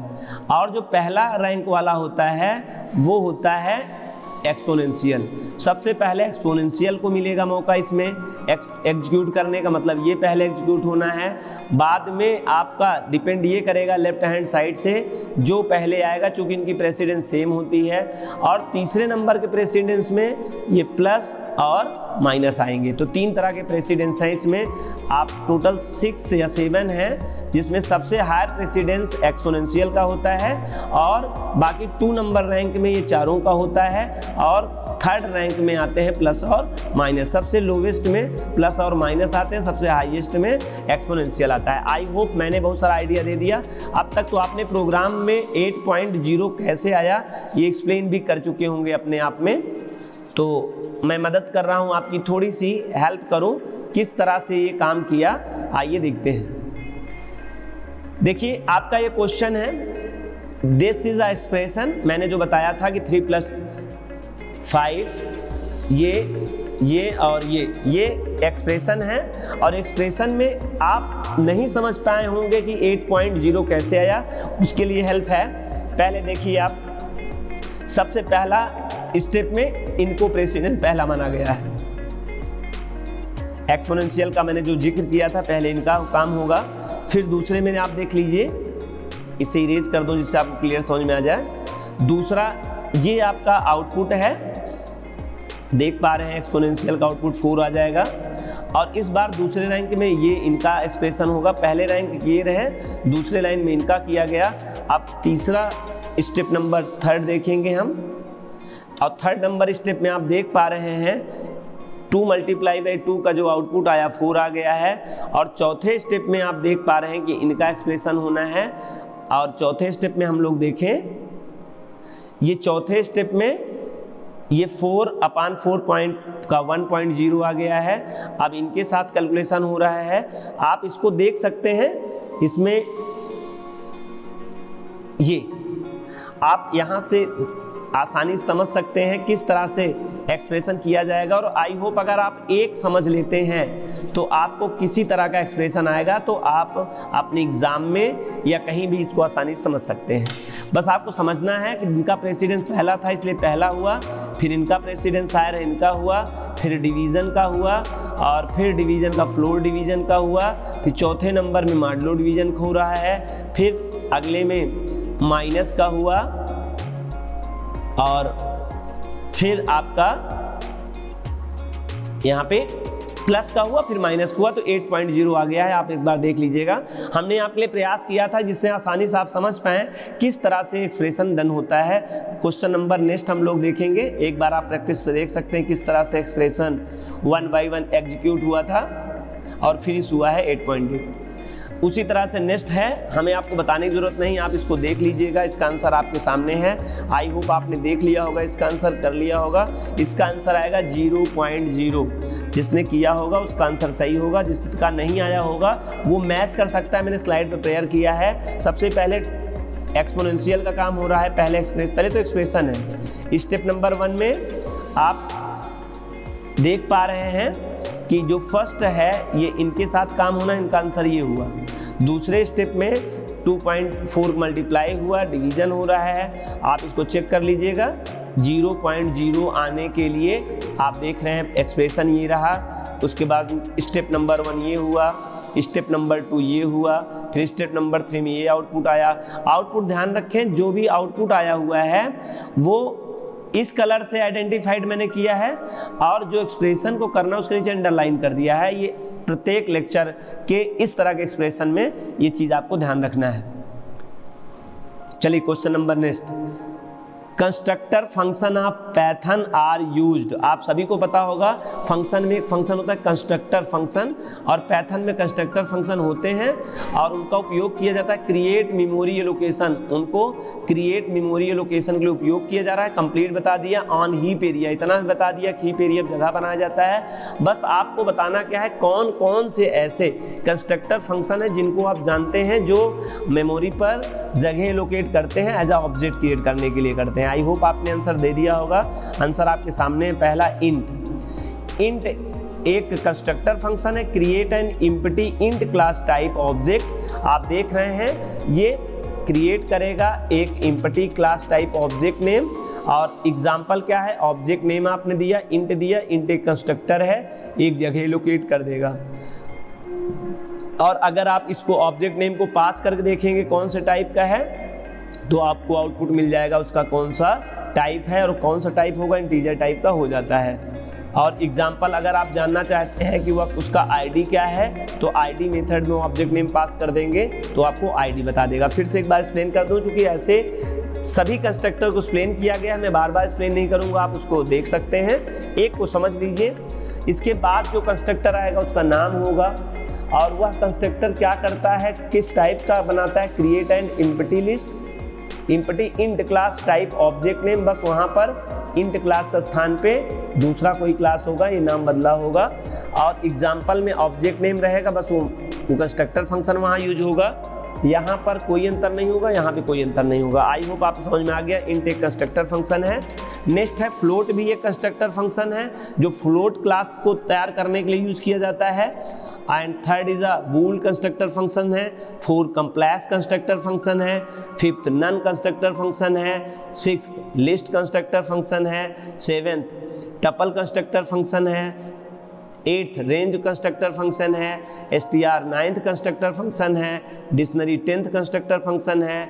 और जो पहला रैंक वाला होता है वो होता है एक्सपोनेंशियल। सबसे पहले एक्सपोनेंशियल को मिलेगा मौका इसमें एग्जीक्यूट करने का, मतलब ये पहले एग्जीक्यूट होना है। बाद में आपका डिपेंड ये करेगा लेफ्ट हैंड साइड से जो पहले आएगा, चूंकि इनकी प्रेसिडेंस सेम होती है। और तीसरे नंबर के प्रेसिडेंस में ये प्लस और माइनस आएंगे। तो 3 तरह के प्रेसिडेंस हैं इसमें। आप टोटल 6 या 7 हैं, जिसमें सबसे हायर प्रेसिडेंस एक्सपोनेंशियल का होता है और बाकी 2 नंबर रैंक में ये चारों का होता है और 3rd रैंक में आते हैं प्लस और माइनस। सबसे लोवेस्ट में प्लस और माइनस आते हैं, सबसे हाईएस्ट में एक्सपोनेंशियल आता है। आई होप मैंने बहुत सारा आइडिया दे दिया। अब तक तो आपने प्रोग्राम में 8.0 कैसे आया ये एक्सप्लेन भी कर चुके होंगे अपने आप में। तो मैं मदद कर रहा हूँ आपकी, थोड़ी सी हेल्प करूँ किस तरह से ये काम किया। आइए देखते हैं। देखिए आपका ये क्वेश्चन है, दिस इज अ एक्सप्रेशन। मैंने जो बताया था कि 3 + 5 ये और ये एक्सप्रेशन है। और एक्सप्रेशन में आप नहीं समझ पाए होंगे कि 8.0 कैसे आया, उसके लिए हेल्प है। पहले देखिए आप, सबसे पहला स्टेप में इनको प्रेसिडेंस पहला माना गया है। एक्सपोनेंशियल का मैंने जो जिक्र किया था, पहले इनका काम होगा। फिर दूसरे में आप देख लीजिए, इसे इरेज कर दो जिससे आपको क्लियर समझ में आ जाए। दूसरा ये आपका आउटपुट है, देख पा रहे हैं एक्सपोनेंशियल का आउटपुट 4 आ जाएगा। और इस बार दूसरे रैंक में ये इनका एक्सप्रेशन होगा। पहले रैंक ये रहे, दूसरे लाइन में इनका किया गया। अब तीसरा स्टेप नंबर 3rd देखेंगे हम। और 3rd नंबर स्टेप में आप देख पा रहे हैं 2 × 2 का जो आउटपुट आया 4 आ गया है। और चौथे स्टेप में आप देख पा रहे हैं कि इनका एक्सप्रेशन होना है। और चौथे स्टेप में हम लोग देखें, ये चौथे स्टेप में ये 4/4 का 1.0 आ गया है। अब इनके साथ कैलकुलेशन हो रहा है, आप इसको देख सकते हैं। इसमें ये आप यहाँ से आसानी समझ सकते हैं किस तरह से एक्सप्रेशन किया जाएगा। और आई होप अगर आप एक समझ लेते हैं तो आपको किसी तरह का एक्सप्रेशन आएगा, तो आप अपने एग्ज़ाम में या कहीं भी इसको आसानी से समझ सकते हैं। बस आपको समझना है कि इनका प्रेसिडेंस पहला था इसलिए पहला हुआ, फिर इनका प्रेसिडेंस हायर इनका हुआ, फिर डिवीज़न का हुआ, और फिर डिवीज़न का फ्लोर डिवीज़न का हुआ, फिर चौथे नंबर में मॉडुलो डिवीज़न हो रहा है, फिर अगले में माइनस का हुआ, और फिर आपका यहाँ पे प्लस का हुआ फिर माइनस का हुआ तो 8.0 आ गया है। आप एक बार देख लीजिएगा, हमने आपके लिए प्रयास किया था जिससे आसानी से आप समझ पाएँ किस तरह से एक्सप्रेशन डन होता है। क्वेश्चन नंबर नेक्स्ट हम लोग देखेंगे, एक बार आप प्रैक्टिस से देख सकते हैं किस तरह से एक्सप्रेशन 1 by 1 एग्जीक्यूट हुआ था और फिनिश हुआ है 8.8। उसी तरह से नेक्स्ट है, हमें आपको बताने की ज़रूरत नहीं, आप इसको देख लीजिएगा, इसका आंसर आपके सामने है। आई होप आपने देख लिया होगा, इसका आंसर कर लिया होगा। इसका आंसर आएगा 0.0। जिसने किया होगा उसका आंसर सही होगा, जिसका नहीं आया होगा वो मैच कर सकता है। मैंने स्लाइड पर प्रेयर किया है। सबसे पहले एक्सपोनेंशियल का काम हो रहा है, पहले तो एक्सप्रेशन है। स्टेप नंबर 1 में आप देख पा रहे हैं कि जो फर्स्ट है ये इनके साथ काम होना, इनका आंसर ये हुआ। दूसरे स्टेप में 2.4 मल्टीप्लाई हुआ, डिवीजन हो रहा है। आप इसको चेक कर लीजिएगा। 0.0 आने के लिए आप देख रहे हैं एक्सप्रेशन ये रहा। उसके बाद स्टेप नंबर 1 ये हुआ, स्टेप नंबर 2 ये हुआ, फिर स्टेप नंबर 3 में ये आउटपुट आया। आउटपुट ध्यान रखें, जो भी आउटपुट आया हुआ है वो इस कलर से आइडेंटिफाइड मैंने किया है और जो एक्सप्रेशन को करना उसके नीचे अंडरलाइन कर दिया है। ये प्रत्येक लेक्चर के इस तरह के एक्सप्रेशन में ये चीज़ आपको ध्यान रखना है। चलिए question number next, constructor function of Python are used. आप सभी को पता होगा फंक्शन में एक फंक्शन होता है कंस्ट्रक्टर फंक्शन, और पाइथन में कंस्ट्रक्टर फंक्शन होते हैं और उनका उपयोग किया जाता है क्रिएट मेमोरी एलोकेशन। उनको क्रिएट मेमोरी एलोकेशन के लिए उपयोग किया जा रहा है। कंप्लीट बता दिया, ऑन हीप एरिया इतना भी बता दिया, हीप एरिया जगह बनाया जाता है। बस आपको बताना क्या है, कौन कौन से ऐसे कंस्ट्रक्टर फंक्शन है जिनको आप जानते हैं जो मेमोरी पर जगह एलोकेट करते हैं, एज अ ऑब्जेक्ट क्रिएट करने के लिए करते हैं। आई होप आपने आंसर दे दिया होगा। आंसर आपके सामने पहला इंट एक कंस्ट्रक्टर फंक्शन है, create an empty int class type object. आप देख रहे हैं ये क्रिएट करेगा एक empty class type object name, और एग्जाम्पल क्या है, ऑब्जेक्ट नेम आपने दिया, इंट दिया, इंट एक कंस्ट्रक्टर है, एक जगह एलोकेट कर देगा। और अगर आप इसको ऑब्जेक्ट नेम को पास करके देखेंगे कौन से टाइप का है तो आपको आउटपुट मिल जाएगा उसका कौन सा टाइप है, और कौन सा टाइप होगा इंटीजर टाइप का हो जाता है। और एग्जाम्पल अगर आप जानना चाहते हैं कि वह उसका आईडी क्या है तो आईडी मेथड में ऑब्जेक्ट नेम पास कर देंगे तो आपको आईडी बता देगा। फिर से एक बार एक्सप्लेन कर दूं, चूंकि ऐसे सभी कंस्ट्रक्टर को एक्सप्लेन किया गया है, मैं बार बार एक्सप्लेन नहीं करूंगा, आप उसको देख सकते हैं। एक को समझ लीजिए, इसके बाद जो कंस्ट्रक्टर आएगा उसका नाम होगा, और वह कंस्ट्रक्टर क्या करता है, किस टाइप का बनाता है, create and empty list, empty int class type object name. बस वहाँ पर इंट क्लास का स्थान पे दूसरा कोई क्लास होगा, ये नाम बदला होगा, और एग्जाम्पल में ऑब्जेक्ट नेम रहेगा, बस वो कंस्ट्रक्टर फंक्शन वहाँ यूज होगा। यहाँ पर कोई अंतर नहीं होगा, यहाँ पे कोई अंतर नहीं होगा। आई होप आपको समझ में आ गया। इंट एक कंस्ट्रक्टर फंक्शन है। नेक्स्ट है फ्लोट, भी एक कंस्ट्रक्टर फंक्शन है जो फ्लोट क्लास को तैयार करने के लिए यूज किया जाता है। And third is a bool constructor function है। फोर्थ कंप्लेक्स कंस्ट्रक्टर फंक्शन है। फिफ्थ नन कंस्ट्रक्टर फंक्शन है। सिक्स्थ लिस्ट कंस्ट्रक्टर फंक्शन है। सेवेंथ टपल कंस्ट्रक्टर फंक्शन है। 8th रेंज कंस्ट्रक्टर फंक्शन है। str 9th कंस्ट्रक्टर फंक्शन है। Dictionary 10th constructor function है।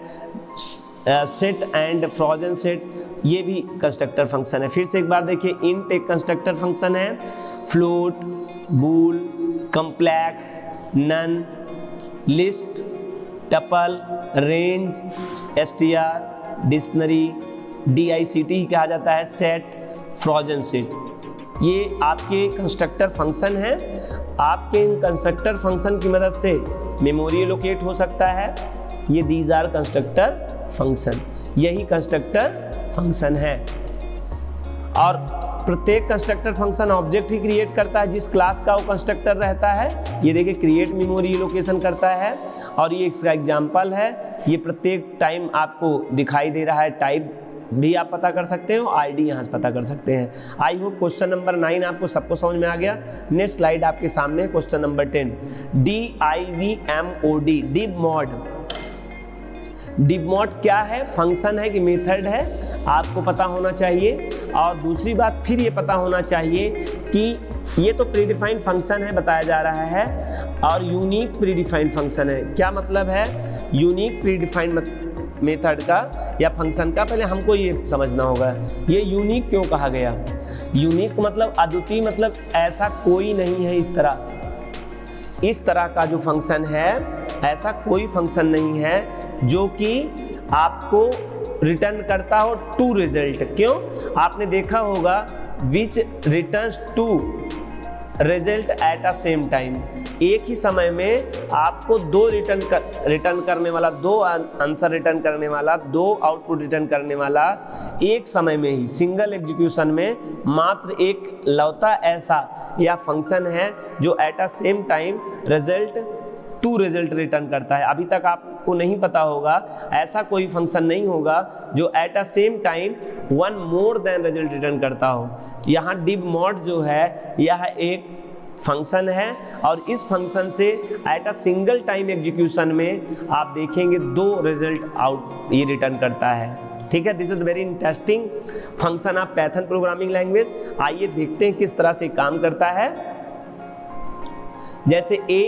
Set and frozen set ये भी constructor function है। फिर से एक बार देखिए, इंट एक कंस्ट्रक्टर फंक्शन है। Float, bool, complex, none, list, tuple, range, str, dictionary, dict कहा जाता है, सेट, फ्रोजन सेट, ये आपके कंस्ट्रक्टर फंक्शन हैं। आपके इन कंस्ट्रक्टर फंक्शन की मदद से मेमोरी एलोकेट हो सकता है। ये दीज आर कंस्ट्रक्टर फंक्शन, यही कंस्ट्रक्टर फंक्शन है। और प्रत्येक कंस्ट्रक्टर फंक्शन ऑब्जेक्ट ही क्रिएट करता है जिस क्लास का वो कंस्ट्रक्टर रहता है। ये देखिए क्रिएट मेमोरी एलोकेशन करता है, और ये इसका एग्जाम्पल है। ये प्रत्येक टाइम आपको दिखाई दे रहा है, टाइप भी आप पता कर सकते हैं, आईडी यहाँ से पता कर सकते हैं। आई होप क्वेश्चन नंबर 9 आपको सबको समझ में आ गया। नेक्स्ट स्लाइड आपके सामने question number 10, DIVMOD, div mod. Div mod क्या है, फंक्शन है कि मेथड है, आपको पता होना चाहिए। और दूसरी बात फिर ये पता होना चाहिए कि ये तो प्रीडिफाइंड फंक्शन है बताया जा रहा है, और यूनिक प्रीडिफाइंड फंक्शन है। क्या मतलब है यूनिक प्रीडिफाइंड मेथड का या फंक्शन का, पहले हमको ये समझना होगा ये यूनिक क्यों कहा गया। यूनिक मतलब अद्वितीय, मतलब ऐसा कोई नहीं है इस तरह का जो फंक्शन है, ऐसा कोई फंक्शन नहीं है जो कि आपको रिटर्न करता हो टू रिजल्ट। क्यों? आपने देखा होगा which returns two result at a same time, एक ही समय में आपको दो रिटर्न करने वाला, दो आंसर रिटर्न करने वाला, दो आउटपुट रिटर्न करने वाला एक समय में ही सिंगल एग्जीक्यूशन में मात्र एक लौता ऐसा या फंक्शन है जो at a same time two result return करता है। अभी तक आपको नहीं पता होगा, ऐसा कोई फंक्शन नहीं होगा जो at a same time one more than result return करता हो। यहाँ डिव मॉड जो है यह एक फंक्शन है और इस फंक्शन से at a single time execution में आप देखेंगे दो रिजल्ट आउट ये रिटर्न करता है। ठीक है, this is very interesting function of Python programming language. आइए देखते हैं किस तरह से काम करता है। जैसे A,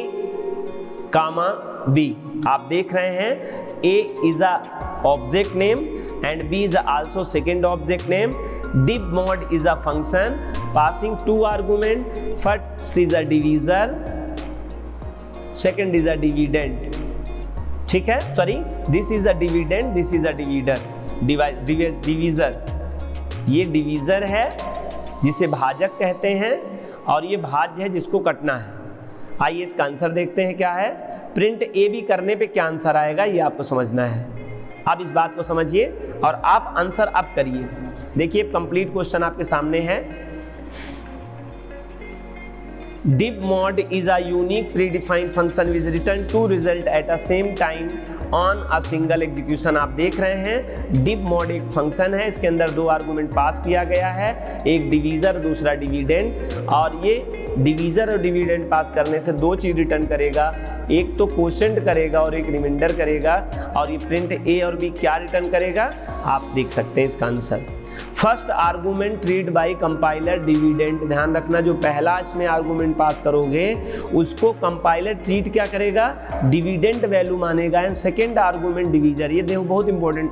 B आप देख रहे हैं, A is a object name and B is also second object name. Div mod is a function passing two argument. First is a divisor, second is a dividend. ठीक है, sorry, this is a dividend, this is a divider. Divisor, ये divisor है जिसे भाजक कहते हैं और ये भाज्य है जिसको कटना है। आइए इसका आंसर देखते हैं क्या है। प्रिंट ए बी करने पे क्या आंसर आएगा ये आपको समझना है। आप इस बात को समझिए और आप आंसर अब करिए। देखिए कंप्लीट क्वेश्चन आपके सामने है। div mod is a unique predefined function which return two result at a same time on a single execution। आप देख रहे हैं div mod एक फंक्शन है, इसके अंदर दो आर्गुमेंट पास किया गया है, एक डिवीजर दूसरा डिविडेंड, और ये डिवीजर और डिविडेंड पास करने से दो चीज रिटर्न करेगा, एक तो कोशेंट करेगा और एक रिमाइंडर करेगा। और ये प्रिंट ए और बी क्या रिटर्न करेगा आप देख सकते हैं इसका answer. First argument treat by compiler dividend, ध्यान रखना जो पहला इसमें आर्गूमेंट पास करोगे उसको कंपाइलर ट्रीट क्या करेगा, डिविडेंड वैल्यू मानेगा। एंड सेकेंड आर्गूमेंट डिवीजर, ये देखो बहुत इंपॉर्टेंट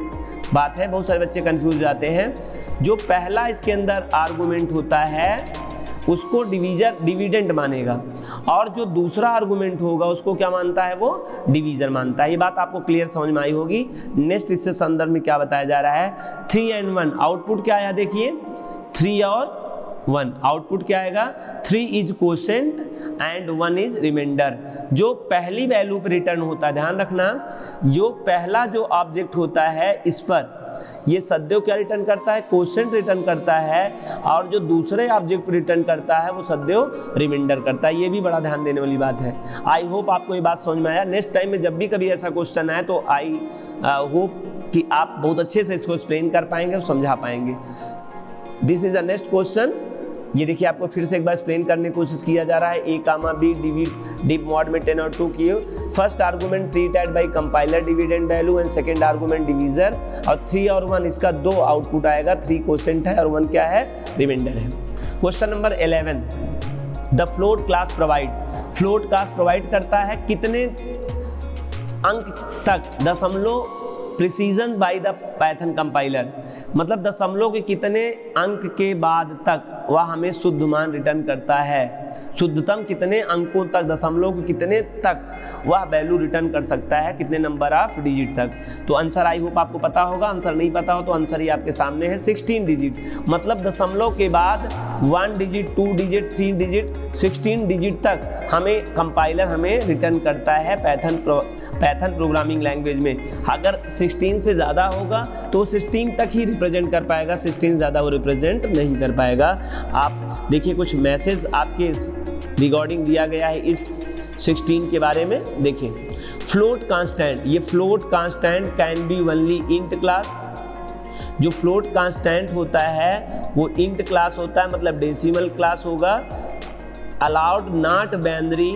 बात है, बहुत सारे बच्चे कंफ्यूज जाते हैं। जो पहला इसके अंदर आर्गूमेंट होता है उसको डिविडेंड मानेगा और जो दूसरा आर्गुमेंट होगा उसको क्या मानता है, वो डिवीजर मानता है। ये बात आपको क्लियर समझ में आई होगी। नेक्स्ट इससे संदर्भ में क्या बताया जा रहा है, 3 and 1 आउटपुट क्या आया, देखिए 3 और 1 आउटपुट क्या आएगा, 3 is quotient and 1 is remainder. जो पहली वैल्यू पर रिटर्न होता है, ध्यान रखना जो पहला जो ऑब्जेक्ट होता है इस पर ये सदैव क्या रिटर्न करता है, कोशेंट रिटर्न करता है, और जो दूसरे ऑब्जेक्ट पर रिटर्न करता है वो सदैव रिमाइंडर करता है। ये भी बड़ा ध्यान देने वाली बात है। आई होप आपको ये बात समझ में आया। नेक्स्ट टाइम में जब भी कभी ऐसा क्वेश्चन आए तो आई होप कि आप बहुत अच्छे से इसको एक्सप्लेन कर पाएंगे और समझा पाएंगे। This is a next question. ये देखिए आपको फिर से एक बार एक्सप्लेन करने की कोशिश किया जा रहा है। A, B डिव मॉड में 10 और 2 किए। First argument treated by compiler dividend value and second argument divisor, और 3 और 1 इसका दो आउटपुट आएगा, 3 कोशेंट है और 1 क्या है, रिमाइंडर है। Question number 11, the float class provide करता है कितने अंक तक दशमलव precision by the Python compiler, मतलब दशमलव के कितने अंक के बाद तक वह हमें शुद्ध मान रिटर्न करता है, शुद्धतम कितने अंकों तक, दशमलव के कितने तक वह वैल्यू रिटर्न कर सकता है, कितने नंबर ऑफ डिजिट तक। तो आंसर आई होप आपको पता होगा। आंसर नहीं पता हो तो आंसर ही आपके सामने है, 16 डिजिट। मतलब दशमलव के बाद 1 डिजिट, 2 डिजिट, 3 डिजिट, 16 डिजिट तक हमें कंपाइलर हमें रिटर्न करता है पाइथन प्रोग्रामिंग लैंग्वेज में। अगर 16 से ज़्यादा होगा तो 16 तक ही रिप्रेजेंट कर पाएगा, 16 ज़्यादा वो रिप्रेजेंट नहीं कर पाएगा। आप देखिए कुछ मैसेज आपके रिगार्डिंग दिया गया है इस 16 के बारे में। देखिए फ्लोट कांस्टेंट, ये float constant can B only int class. जो फ्लोट कांस्टेंट होता है वो इंट क्लास होता है, मतलब डेसिमल क्लास होगा। Allowed not binary,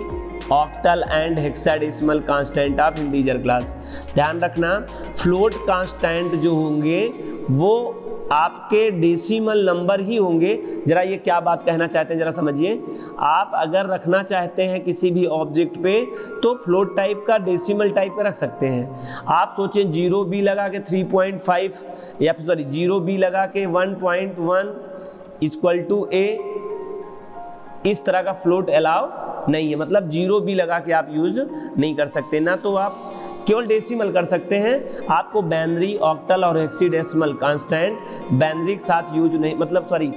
octal and hexadecimal constant of integer class. ध्यान रखना फ्लोट कांस्टेंट जो होंगे वो आपके डेसिमल नंबर ही होंगे। जरा ये क्या बात कहना चाहते हैं जरा समझिए। आप अगर रखना चाहते हैं किसी भी ऑब्जेक्ट पे तो फ्लोट टाइप का, डेसिमल टाइप का रख सकते हैं। आप सोचें 0b लगा के 3.5 या फिर सॉरी 0b लगा के 1.1 इक्वल टू ए, इस तरह का फ्लोट अलाउ नहीं है, मतलब 0 भी लगा के आप यूज नहीं कर सकते। ना तो आप केवल डेसिमल कर सकते हैं, आपको बाइनरी, ऑक्टल और हेक्साडेसिमल कांस्टेंट बाइनरी के साथ यूज नहीं, मतलब सॉरी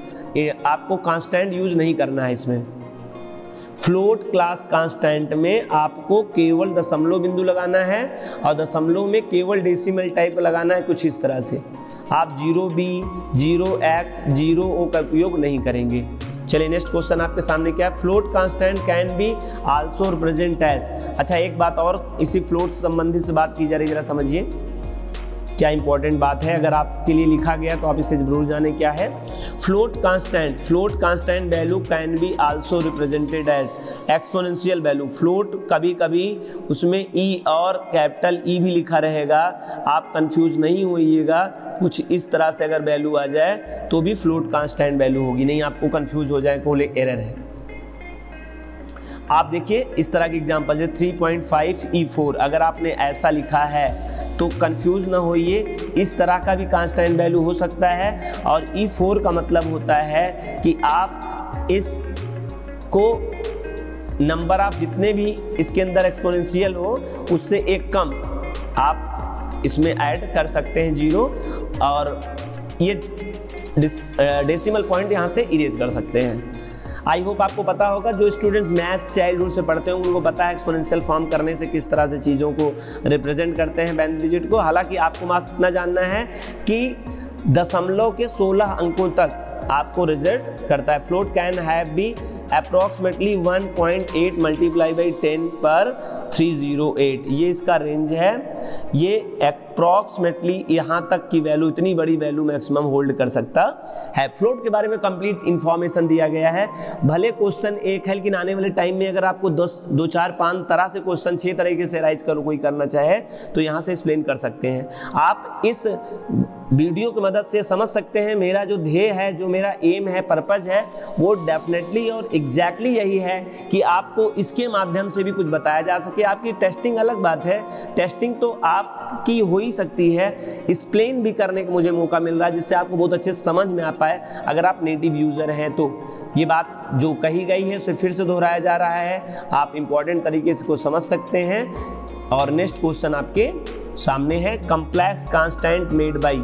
आपको कांस्टेंट यूज नहीं करना है इसमें। फ्लोट क्लास कांस्टेंट में आपको केवल दशमलव बिंदु लगाना है और दशमलव में केवल डेसिमल टाइप लगाना है, कुछ इस तरह से। आप 0b, 0x, 0o का उपयोग नहीं करेंगे। चलिए नेक्स्ट क्वेश्चन आपके सामने क्या है, float constant can be also represent as. अच्छा एक बात और इसी फ्लोट से संबंधित से बात की जा रही है, जरा समझिए क्या इंपॉर्टेंट बात है, अगर आपके लिए लिखा गया तो आप इसे जरूर जाने क्या है। Float constant value can be also represented as exponential value. Float कभी कभी उसमें ई और कैपिटल ई भी लिखा रहेगा, आप कंफ्यूज नहीं होइएगा। कुछ इस तरह से अगर वैल्यू आ जाए तो भी फ्लोट कांस्टेंट वैल्यू होगी, नहीं आपको कंफ्यूज हो जाए कोई एरर है। आप देखिए इस तरह की एग्जांपल है 3.5 E4, अगर आपने ऐसा लिखा है तो कंफ्यूज ना होइए, इस तरह का भी कांस्टेंट वैल्यू हो सकता है। और E4 का मतलब होता है कि आप इस को नंबर आप जितने भी इसके अंदर एक्सपोनेंशियल हो उससे एक कम आप इसमें ऐड कर सकते हैं 0, और ये डेसिमल पॉइंट यहाँ से इरेज कर सकते हैं। आई होप आपको पता होगा, जो स्टूडेंट्स मैथ्स चाइल्डहुड से पढ़ते हैं उनको पता है एक्सपोनेंशियल फॉर्म करने से किस तरह से चीज़ों को रिप्रेजेंट करते हैं बाइनरी डिजिट को। हालांकि आपको बस इतना जानना है कि दशमलव के 16 अंकों तक आपको रिजल्ट करता है। Float can have B approximately 1.8 multiply by 10 पर 308, ये इसका रेंज है। ये अप्रॉक्सीमेटली यहाँ तक की वैल्यू, इतनी बड़ी वैल्यू मैक्सिमम होल्ड कर सकता है। फ्लोट के बारे में कंप्लीट इंफॉर्मेशन दिया गया है। भले क्वेश्चन एक है, लेकिन आने वाले टाइम में अगर आपको 2, 4, 5 तरह से क्वेश्चन 6 तरीके से राइज करो कोई करना चाहे तो यहाँ से एक्सप्लेन कर सकते हैं। आप इस वीडियो की मदद से समझ सकते हैं मेरा जो ध्येय है, जो मेरा एम है, पर्पज है, वो डेफिनेटली और एग्जैक्टली यही है कि आपको इसके माध्यम से भी कुछ बताया जा सके। आपकी टेस्टिंग अलग बात है, टेस्टिंग तो आपकी हो ही सकती है, एक्सप्लेन भी करने का मुझे मौका मिल रहा है जिससे आपको बहुत अच्छे से समझ में आ पाए। अगर आप नेटिव यूज़र हैं तो ये बात जो कही गई है उसे फिर से दोहराया जा रहा है, आप इम्पॉर्टेंट तरीके से को समझ सकते हैं। और नेक्स्ट क्वेश्चन आपके सामने है, complex constant made by.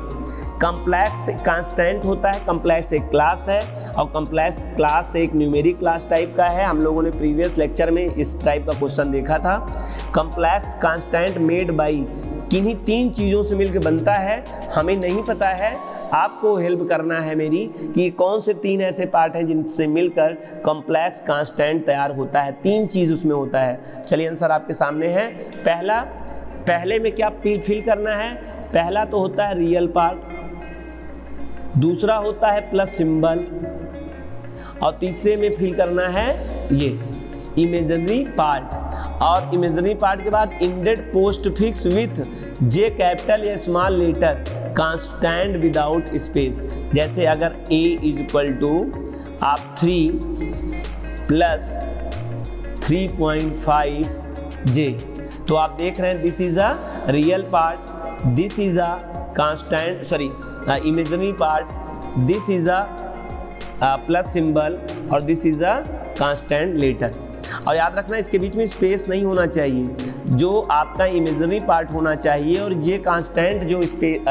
Complex constant होता है, कम्प्लेक्स एक क्लास है और कम्प्लेक्स क्लास एक न्यूमेरिक क्लास टाइप का है। हम लोगों ने प्रीवियस लेक्चर में इस टाइप का क्वेश्चन देखा था। कम्प्लेक्स कांस्टेंट मेड बाई किन्हीं 3 चीज़ों से मिलकर बनता है, हमें नहीं पता है, आपको हेल्प करना है मेरी कि कौन से 3 ऐसे पार्ट हैं जिनसे मिलकर कॉम्प्लेक्स कांस्टेंट तैयार होता है। 3 चीज़ उसमें होता है। चलिए आंसर आपके सामने है। पहले में क्या फिल करना है, पहला तो होता है रियल पार्ट, दूसरा होता है प्लस सिंबल, और तीसरे में फिल करना है ये इमेजिनरी पार्ट। और इमेजिनरी पार्ट के बाद ended postfix with j capital या small letter constant without space. जैसे अगर a इज इक्वल टू आप 3 प्लस 3.5 जे, तो आप देख रहे हैं this is a real part, this is a constant sorry imaginary part, this is a plus symbol और this is a constant letter. और याद रखना इसके बीच में स्पेस नहीं होना चाहिए, जो आपका इमेजिनरी पार्ट होना चाहिए और ये कांस्टेंट जो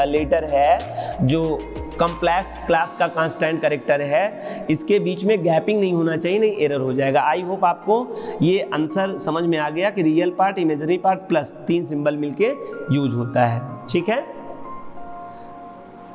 लेटर है, जो कॉम्प्लेक्स क्लास का कांस्टेंट कैरेक्टर है, इसके बीच में गैपिंग नहीं होना चाहिए, नहीं एरर हो जाएगा। आई होप आपको ये आंसर समझ में आ गया कि real part, imaginary part plus 3 symbol मिलके यूज होता है। ठीक है,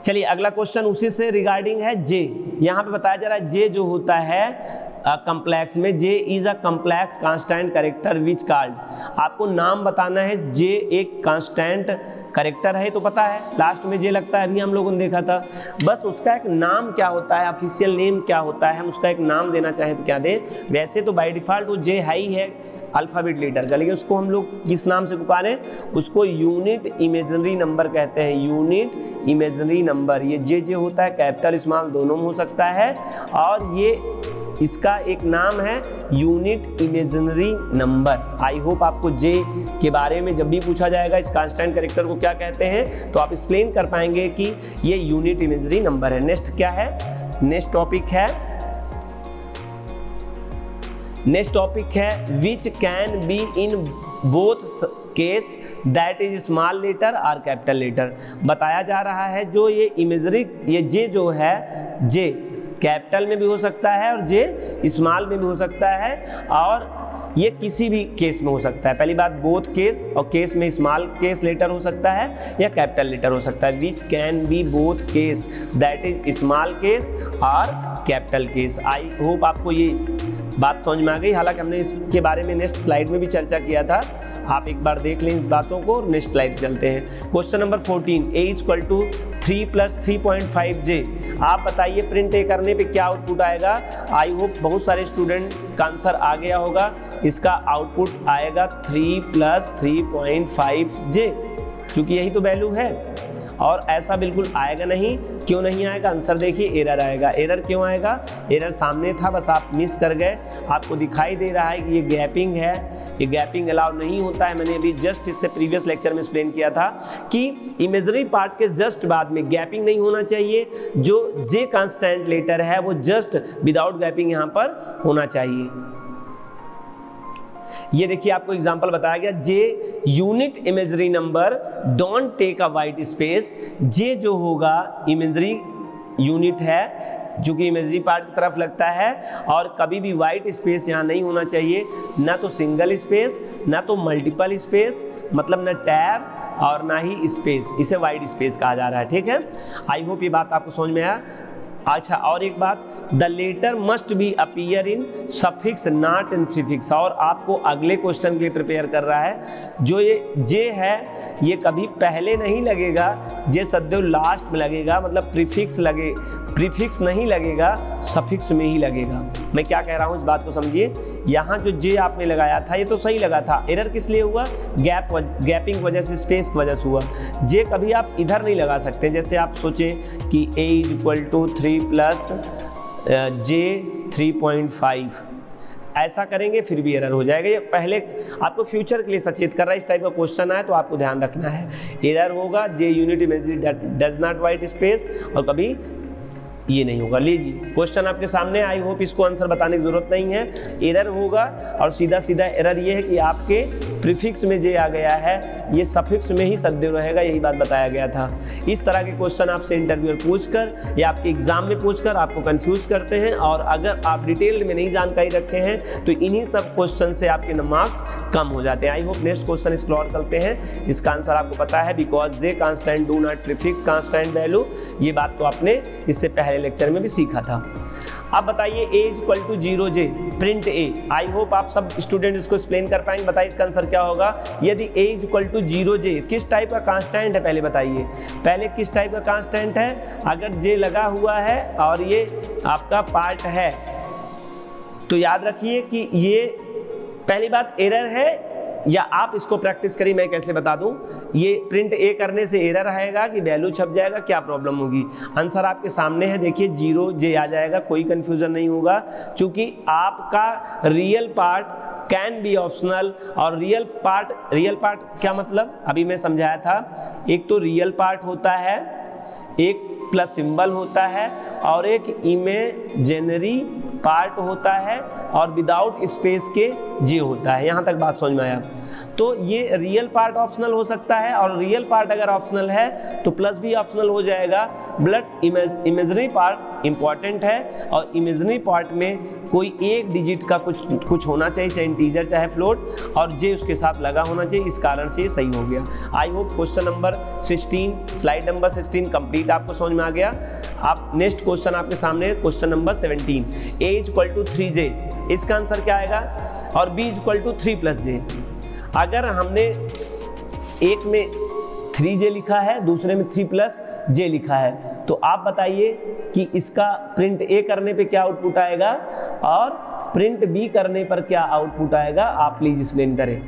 चलिए अगला क्वेश्चन उसी से रिगार्डिंग है जे। यहाँ पे बताया जा रहा है जे जो होता है कॉम्प्लेक्स में, j is a complex constant character which called. आपको नाम बताना है, जे एक कांस्टेंट कैरेक्टर है तो पता है, लास्ट में जे लगता है, अभी हम लोगों ने देखा था। बस उसका एक नाम क्या होता है, ऑफिशियल नेम क्या होता है, हम उसका एक नाम देना चाहें तो क्या दें। वैसे तो बाय डिफ़ॉल्ट वो जे है ही है अल्फ़ाबेट लेटर का, लेकिन उसको हम लोग किस नाम से पुकारें, उसको यूनिट इमेजिनरी नंबर कहते हैं। यूनिट इमेजिनरी नंबर, ये जे होता है कैपिटल स्मॉल दोनों में हो सकता है, और ये इसका एक नाम है यूनिट इमेजिनरी नंबर। आई होप आपको जे के बारे में जब भी पूछा जाएगा इस कांस्टेंट कैरेक्टर को क्या कहते हैं तो आप एक्सप्लेन कर पाएंगे कि ये यूनिट इमेजिनरी नंबर है। नेक्स्ट क्या है, नेक्स्ट टॉपिक है which can be in both case that is small letter और कैपिटल लेटर। बताया जा रहा है जो ये इमेजरी, ये जे जो है, जे कैपिटल में भी हो सकता है और जे स्मॉल में भी हो सकता है, और ये किसी भी केस में हो सकता है। पहली बात बोथ केस, और केस में स्मॉल केस लेटर हो सकता है या कैपिटल लेटर हो सकता है। Which can B both case that is small case और कैपिटल केस। आई होप आपको ये बात समझ में आ गई। हालांकि हमने इसके बारे में नेक्स्ट स्लाइड में भी चर्चा किया था, आप एक बार देख लें इस बातों को। नेक्स्ट स्लाइड चलते हैं। Question number 14, a = 3 + 3.5j। आप बताइए प्रिंट ए करने पे क्या आउटपुट आएगा। आई होप बहुत सारे स्टूडेंट का आंसर आ गया होगा। इसका आउटपुट आएगा 3 + 3.5j, क्योंकि यही तो वैल्यू है। और ऐसा बिल्कुल आएगा नहीं। क्यों नहीं आएगा, आंसर देखिए, एरर आएगा। एरर क्यों आएगा, एरर सामने था, बस आप मिस कर गए। आपको दिखाई दे रहा है कि ये गैपिंग है, ये गैपिंग अलाउ नहीं होता है। मैंने अभी जस्ट इससे प्रीवियस लेक्चर में एक्सप्लेन किया था कि इमेजरी पार्ट के जस्ट बाद में गैपिंग नहीं होना चाहिए। जो जे कांस्टेंट लेटर है वो जस्ट विदाउट गैपिंग यहाँ पर होना चाहिए। ये देखिए आपको एग्जांपल बताया गया, j unit imagery number don't take a white space. J जो होगा इमेजरी यूनिट है जो कि इमेजरी पार्ट की तरफ लगता है, और कभी भी वाइट स्पेस यहाँ नहीं होना चाहिए, ना तो सिंगल स्पेस ना तो मल्टीपल स्पेस, मतलब ना टैब और ना ही स्पेस, इसे वाइट स्पेस कहा जा रहा है। ठीक है, आई होप ये बात आपको समझ में आया। अच्छा, और एक बात, the letter must be appear in suffix not in prefix. और आपको अगले क्वेश्चन के लिए प्रिपेयर कर रहा है। जो ये जे है ये कभी पहले नहीं लगेगा, जे सदैव लास्ट में लगेगा, मतलब प्रीफिक्स नहीं लगेगा, सफिक्स में ही लगेगा। मैं क्या कह रहा हूँ इस बात को समझिए। यहाँ जो जे आपने लगाया था ये तो सही लगा था, एरर किस लिए हुआ, गैपिंग वजह से, स्पेस की वजह से हुआ। जे कभी आप इधर नहीं लगा सकते। जैसे आप सोचें कि a = 3 + j 3.5, ऐसा करेंगे फिर भी एरर हो जाएगा। ये पहले आपको फ्यूचर के लिए सचेत कर रहा है। इस टाइप का क्वेश्चन आए तो आपको ध्यान रखना है, एरर होगा, j unit imagery does not white space, और कभी ये नहीं होगा। लीजिए क्वेश्चन आपके सामने। आई होप इसको आंसर बताने की जरूरत नहीं है। एरर होगा, और सीधा सीधा एरर ये है कि आपके प्रीफिक्स में जे आ गया है, ये सफिक्स में ही सदैव रहेगा, यही बात बताया गया था। इस तरह के क्वेश्चन आपसे इंटरव्यूअर पूछकर या आपके एग्जाम में पूछकर आपको कंफ्यूज करते हैं, और अगर आप डिटेल में नहीं जानकारी रखे हैं तो इन्हीं सब क्वेश्चन से आपके मार्क्स कम हो जाते हैं। I hope next question explore करते हैं। इसका आंसर आपको पता है, because J constant do not prefix constant value. ये बात तो आपने इससे पहले लेक्चर में भी सीखा था। अब बताइए a = 0j print a। I hope आप सब स्टूडेंट इसको एक्सप्लेन कर पाएंगे। बताइए इसका आंसर क्या होगा। यदि a = 0j किस टाइप का कांस्टेंट है, पहले बताइए, पहले किस टाइप का कांस्टेंट है। अगर j लगा हुआ है और ये आपका पार्ट है तो याद रखिए कि ये पहली बात एरर है, या आप इसको प्रैक्टिस करिए, मैं कैसे बता दूं। ये प्रिंट ए करने से एरर आएगा कि वैल्यू छप जाएगा, क्या प्रॉब्लम होगी। आंसर आपके सामने है, देखिए 0j आ जाएगा, कोई कंफ्यूजन नहीं होगा, क्योंकि आपका real part can be optional. और रियल पार्ट क्या मतलब, अभी मैं समझाया था। एक तो रियल पार्ट होता है, एक प्लस सिंबल होता है, और एक इमेजिनरी पार्ट होता है, और विदाउट स्पेस के जे होता है। यहाँ तक बात समझ में आया। तो ये रियल पार्ट ऑप्शनल हो सकता है, और रियल पार्ट अगर ऑप्शनल है तो प्लस भी ऑप्शनल हो जाएगा। बट इमेजिनरी पार्ट इंपॉर्टेंट है, और इमेजिनरी पार्ट में कोई एक डिजिट का कुछ होना चाहिए, चाहे इंटीजर चाहे फ्लोट, और जे उसके साथ लगा होना चाहिए। इस कारण से ये सही हो गया। I hope question number 16, slide number 16 complete आपको समझ में आ गया। आप नेक्स्ट क्वेश्चन आपके सामने, क्वेश्चन नंबर 17, a = 3j, इसका आंसर क्या आएगा, और b = 3 + j। अगर हमने एक में 3j लिखा है, दूसरे में 3 + j लिखा है, तो आप बताइए कि इसका प्रिंट a करने पे क्या आउटपुट आएगा, और प्रिंट b करने पर क्या आउटपुट आएगा, आप प्लीज एक्सप्लेन करें।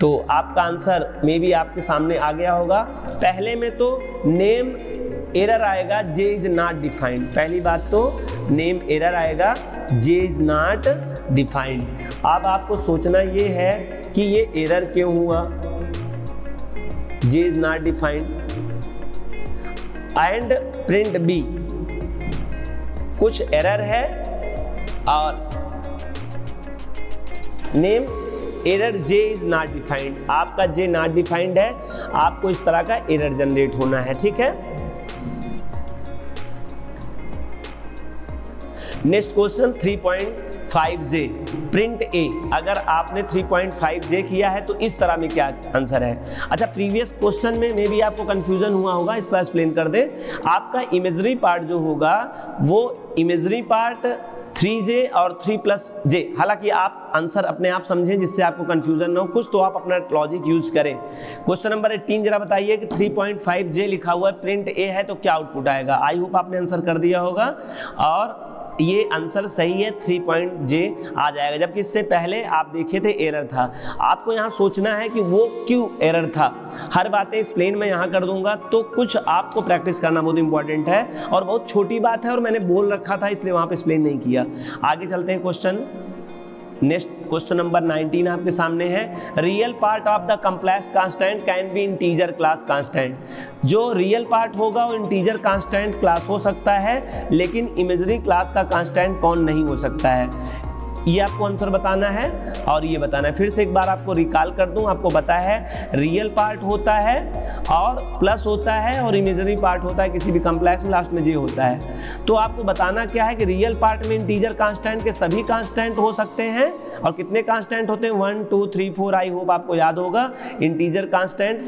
तो आपका आंसर मे बी आपके सामने आ गया होगा। पहले में तो नेम एरर आएगा, जे इज नॉट डिफाइंड। पहली बात तो नेम एरर आएगा, जे इज नॉट डिफाइंड। अब आपको सोचना ये है कि ये एरर क्यों हुआ, j is not defined, and print b. कुछ एरर है और name error j is not defined, आपका जे नॉट डिफाइंड है, आपको इस तरह का एरर जनरेट होना है, ठीक है। नेक्स्ट क्वेश्चन 3.5J प्रिंट ए। अगर आपने 3.5J किया है तो इस तरह में क्या आंसर है। अच्छा, प्रीवियस क्वेश्चन में मे भी आपको कंफ्यूजन हुआ होगा, इस पर एक्सप्लेन कर दे। आपका इमेजरी पार्ट जो होगा वो इमेजरी पार्ट 3J और 3+J, हालांकि आप आंसर अपने आप समझें जिससे आपको कंफ्यूजन ना हो, कुछ तो आप अपना लॉजिक यूज करें। क्वेश्चन नंबर 18 जरा बताइए कि 3.5J लिखा हुआ है, प्रिंट ए है तो क्या आउटपुट आएगा। आई होप आपने आंसर कर दिया होगा और ये आंसर सही है, 3.J आ जाएगा। जबकि इससे पहले आप देखे थे एरर था। आपको यहाँ सोचना है कि वो क्यों एरर था। हर बातें एक्सप्लेन मैं यहाँ कर दूंगा, तो कुछ आपको प्रैक्टिस करना बहुत इंपॉर्टेंट है और बहुत छोटी बात है और मैंने बोल रखा था इसलिए वहाँ पे एक्सप्लेन नहीं किया। आगे चलते हैं क्वेश्चन। नेक्स्ट क्वेश्चन नंबर 19 आपके सामने है। Real part of the complex constant can B integer class constant. जो रियल पार्ट होगा वो इंटीजर कांस्टेंट क्लास हो सकता है, लेकिन इमेजरी क्लास का कांस्टेंट कौन नहीं हो सकता है। ये आपको आंसर बताना है और ये बताना है। फिर से एक बार आपको रिकॉल कर दूं, आपको पता है रियल पार्ट होता है और प्लस होता है और इमेजरी पार्ट होता है, किसी भी कॉम्प्लेक्स में लास्ट में जे होता है। तो आपको बताना क्या है कि रियल पार्ट में इंटीजर कांस्टेंट के सभी कांस्टेंट हो सकते हैं और कितने कांस्टेंट होते हैं 1 2 3 4। आई होप आपको याद होगा। Integer constant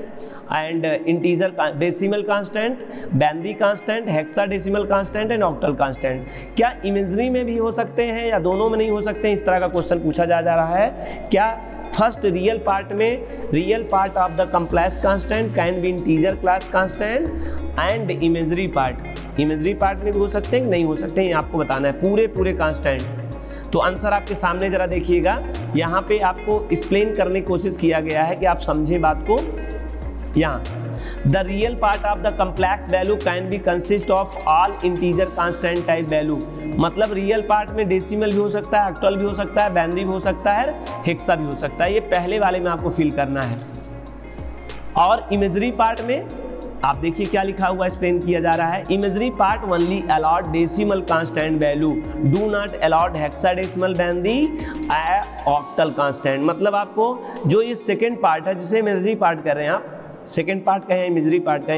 and integer decimal constant, binary constant, hexadecimal constant and octal constant. क्या इमेजरी में भी हो सकते हैं या दोनों में नहीं हो सकते? इस तरह का क्वेश्चन पूछा जा रहा है। क्या फर्स्ट रियल पार्ट में real part of the complex constant can B integer class constant and imagery part में भी हो सकते हैं कि नहीं हो सकते हैं, आपको बताना है पूरे कांस्टेंट। तो आंसर आपके सामने जरा देखिएगा, यहाँ पे आपको एक्सप्लेन करने की कोशिश किया गया है कि आप समझे बात को। यहाँ the real part of the complex value can B consist of all integer constant type value. मतलब रियल पार्ट में डेसिमल भी हो सकता है, ऑक्टल भी हो सकता है, बाइनरी भी हो सकता है, हेक्सा भी हो सकता है। ये पहले वाले में आपको फिल करना है। और इमेजरी पार्ट में आप देखिए क्या लिखा हुआ एक्सप्लेन किया जा रहा है। Imagery part only allowed decimal constant value, do not allowed hexadecimal binary octal constant. मतलब आपको जो ये सेकेंड पार्ट है जिसे इमेजरी पार्ट कर रहे हैं आप, सेकेंड पार्ट का है इमेजरी पार्ट का,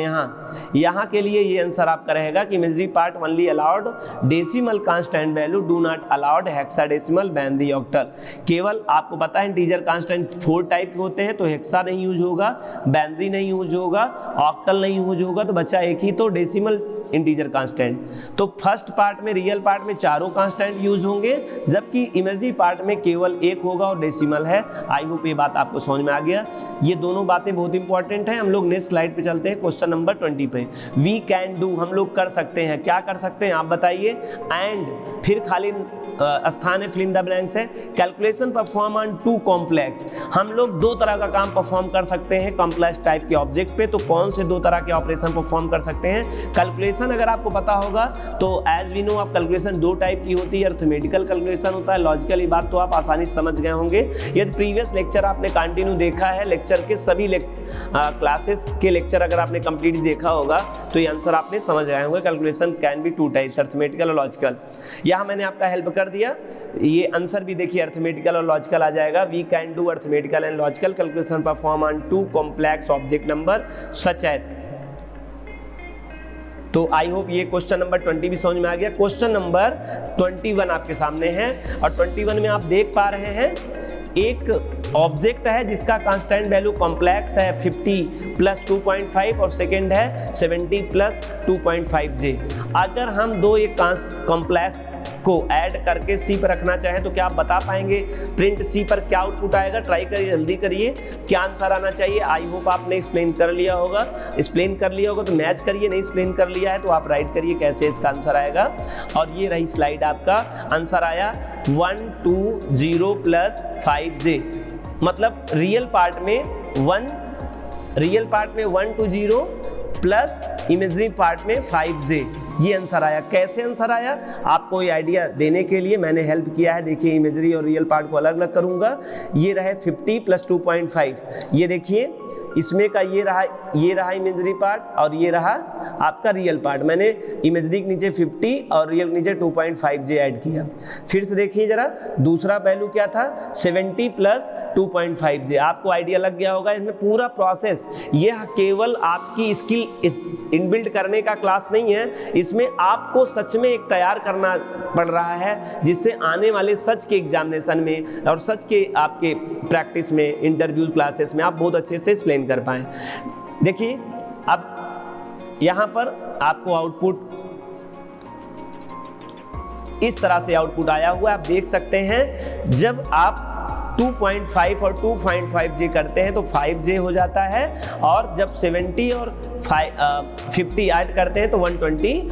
यहाँ के लिए ये आंसर आपका रहेगा कि imagery part only allowed decimal constant value, do not allowed hexadecimal binary octal. केवल आपको पता है इंटीजर कांस्टेंट 4 टाइप के होते हैं, तो हेक्सा नहीं यूज होगा, बाइनरी नहीं यूज होगा, ऑक्टल नहीं यूज होगा, तो बचा एक ही तो डेसिमल इंटीजर कांस्टेंट। तो फर्स्ट पार्ट में रियल पार्ट में चारों कांस्टेंट यूज होंगे, जबकि इमेजरी पार्ट में केवल एक होगा और डेसिमल है। आई होप ये बात आपको समझ में आ गया। ये दोनों बातें बहुत इंपॉर्टेंट हैं। हम लोग नेक्स्ट स्लाइड पे चलते हैं, क्वेश्चन नंबर 20 पे। वी कैन डू, हम लोग कर सकते हैं। क्या कर सकते हैं आप बताइए। एंड फिर खाली स्थान है, फिल इन द ब्लैंक्स है। कैलकुलेशन परफॉर्म ऑन 2 कॉम्प्लेक्स, हम लोग 2 तरह का काम परफॉर्म कर सकते हैं कॉम्प्लेक्स टाइप के ऑब्जेक्ट पे। तो कौन से 2 तरह के ऑपरेशन परफॉर्म कर सकते हैं? कैलकुलेशन अगर आपको पता होगा तो एज वी नो आप कैलकुलेशन 2 टाइप की होती है, अरिथमेटिकल कैलकुलेशन होता है, लॉजिकल। ये बात तो आप आसानी से समझ गए होंगे। यदि प्रीवियस लेक्चर आपने कंटिन्यू देखा है, लेक्चर के सभी क्लासेस के लेक्चर अगर आपने कंप्लीट देखा होगा तो ये आंसर आपने समझ आए होंगे। Calculation can be 2 types, arithmetical और लॉजिकल। यहाँ मैंने आपका हेल्प कर दिया। ये आंसर भी देखिए अरिथमेटिकल और लॉजिकल आ जाएगा। We can do arithmetical and logical calculation perform on 2 complex object number such as. तो आई होप ये क्वेश्चन नंबर 20 भी समझ में आ गया। क्वेश्चन नंबर 21 आपके सामने है और 21 में आप देख पा रहे हैं एक ऑब्जेक्ट है जिसका कांस्टेंट वैल्यू कॉम्प्लेक्स है 50 + 2.5 और सेकेंड है 70 + 2.5J। अगर हम दो एक कॉम्प्लेक्स को ऐड करके सी पर रखना चाहें तो क्या आप बता पाएंगे प्रिंट सी पर क्या आउटपुट आएगा? ट्राई करिए, जल्दी करिए, क्या आंसर आना चाहिए। आई होप आपने एक्सप्लेन कर लिया होगा। एक्सप्लेन कर लिया होगा तो मैच करिए, नहीं एक्सप्लेन कर लिया है तो आप राइट करिए कैसे इसका आंसर आएगा। और ये रही स्लाइड, आपका आंसर आया 120 + 5J। मतलब रियल पार्ट में 120 प्लस इमेजरी पार्ट में 5J, ये आंसर आया। कैसे आंसर आया आपको ये आइडिया देने के लिए मैंने हेल्प किया है। देखिए इमेजरी और रियल पार्ट को अलग अलग करूंगा। ये रहे 50 + 2.5, ये देखिए इसमें का ये रहा इमेजरी पार्ट और ये रहा आपका रियल पार्ट। मैंने इमेजरी के नीचे 50 और रियल के नीचे 2.5j ऐड किया। फिर से देखिए जरा, दूसरा वैल्यू क्या था 70 प्लस 2.5j। आपको आइडिया लग गया होगा इसमें पूरा प्रोसेस। यह केवल आपकी स्किल इनबिल्ड करने का क्लास नहीं है, इसमें आपको सच में एक तैयार करना पड़ रहा है, जिससे आने वाले सच के एग्जामिनेशन में और सच के आपके प्रैक्टिस में, इंटरव्यू क्लासेस में आप बहुत अच्छे से एक्सप्लेन कर पाएँ। देखिए अब यहाँ पर आपको आउटपुट इस तरह से आउटपुट आया हुआ आप देख सकते हैं। जब आप 2.5 और 2.5j करते हैं तो 5j हो जाता है, और जब 70 और 50 ऐड करते हैं तो 120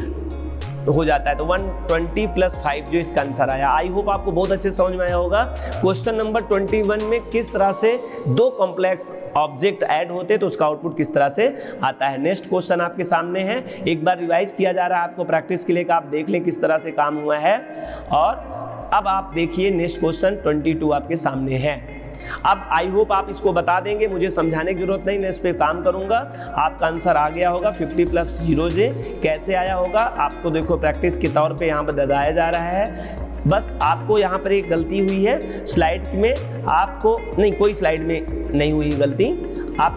हो जाता है। तो 120 प्लस 5 जो इसका आंसर आया। आई होप आपको बहुत अच्छे समझ में आया होगा। क्वेश्चन नंबर 21 में किस तरह से दो कॉम्प्लेक्स ऑब्जेक्ट ऐड होते हैं तो उसका आउटपुट किस तरह से आता है। नेक्स्ट क्वेश्चन आपके सामने है, एक बार रिवाइज किया जा रहा है आपको प्रैक्टिस के लिए, आप देख लें किस तरह से काम हुआ है। और अब आप देखिए नेक्स्ट क्वेश्चन 22 आपके सामने है। अब आई होप आप इसको बता देंगे, मुझे समझाने की जरूरत नहीं, मैं इस पे काम करूंगा। आपका आंसर आ गया होगा 50 प्लस 0j। कैसे आया होगा आपको देखो प्रैक्टिस के तौर पे यहाँ पर बताया जा रहा है। बस आपको यहाँ पर एक गलती हुई है स्लाइड में, आपको नहीं, कोई स्लाइड में नहीं हुई गलती। आप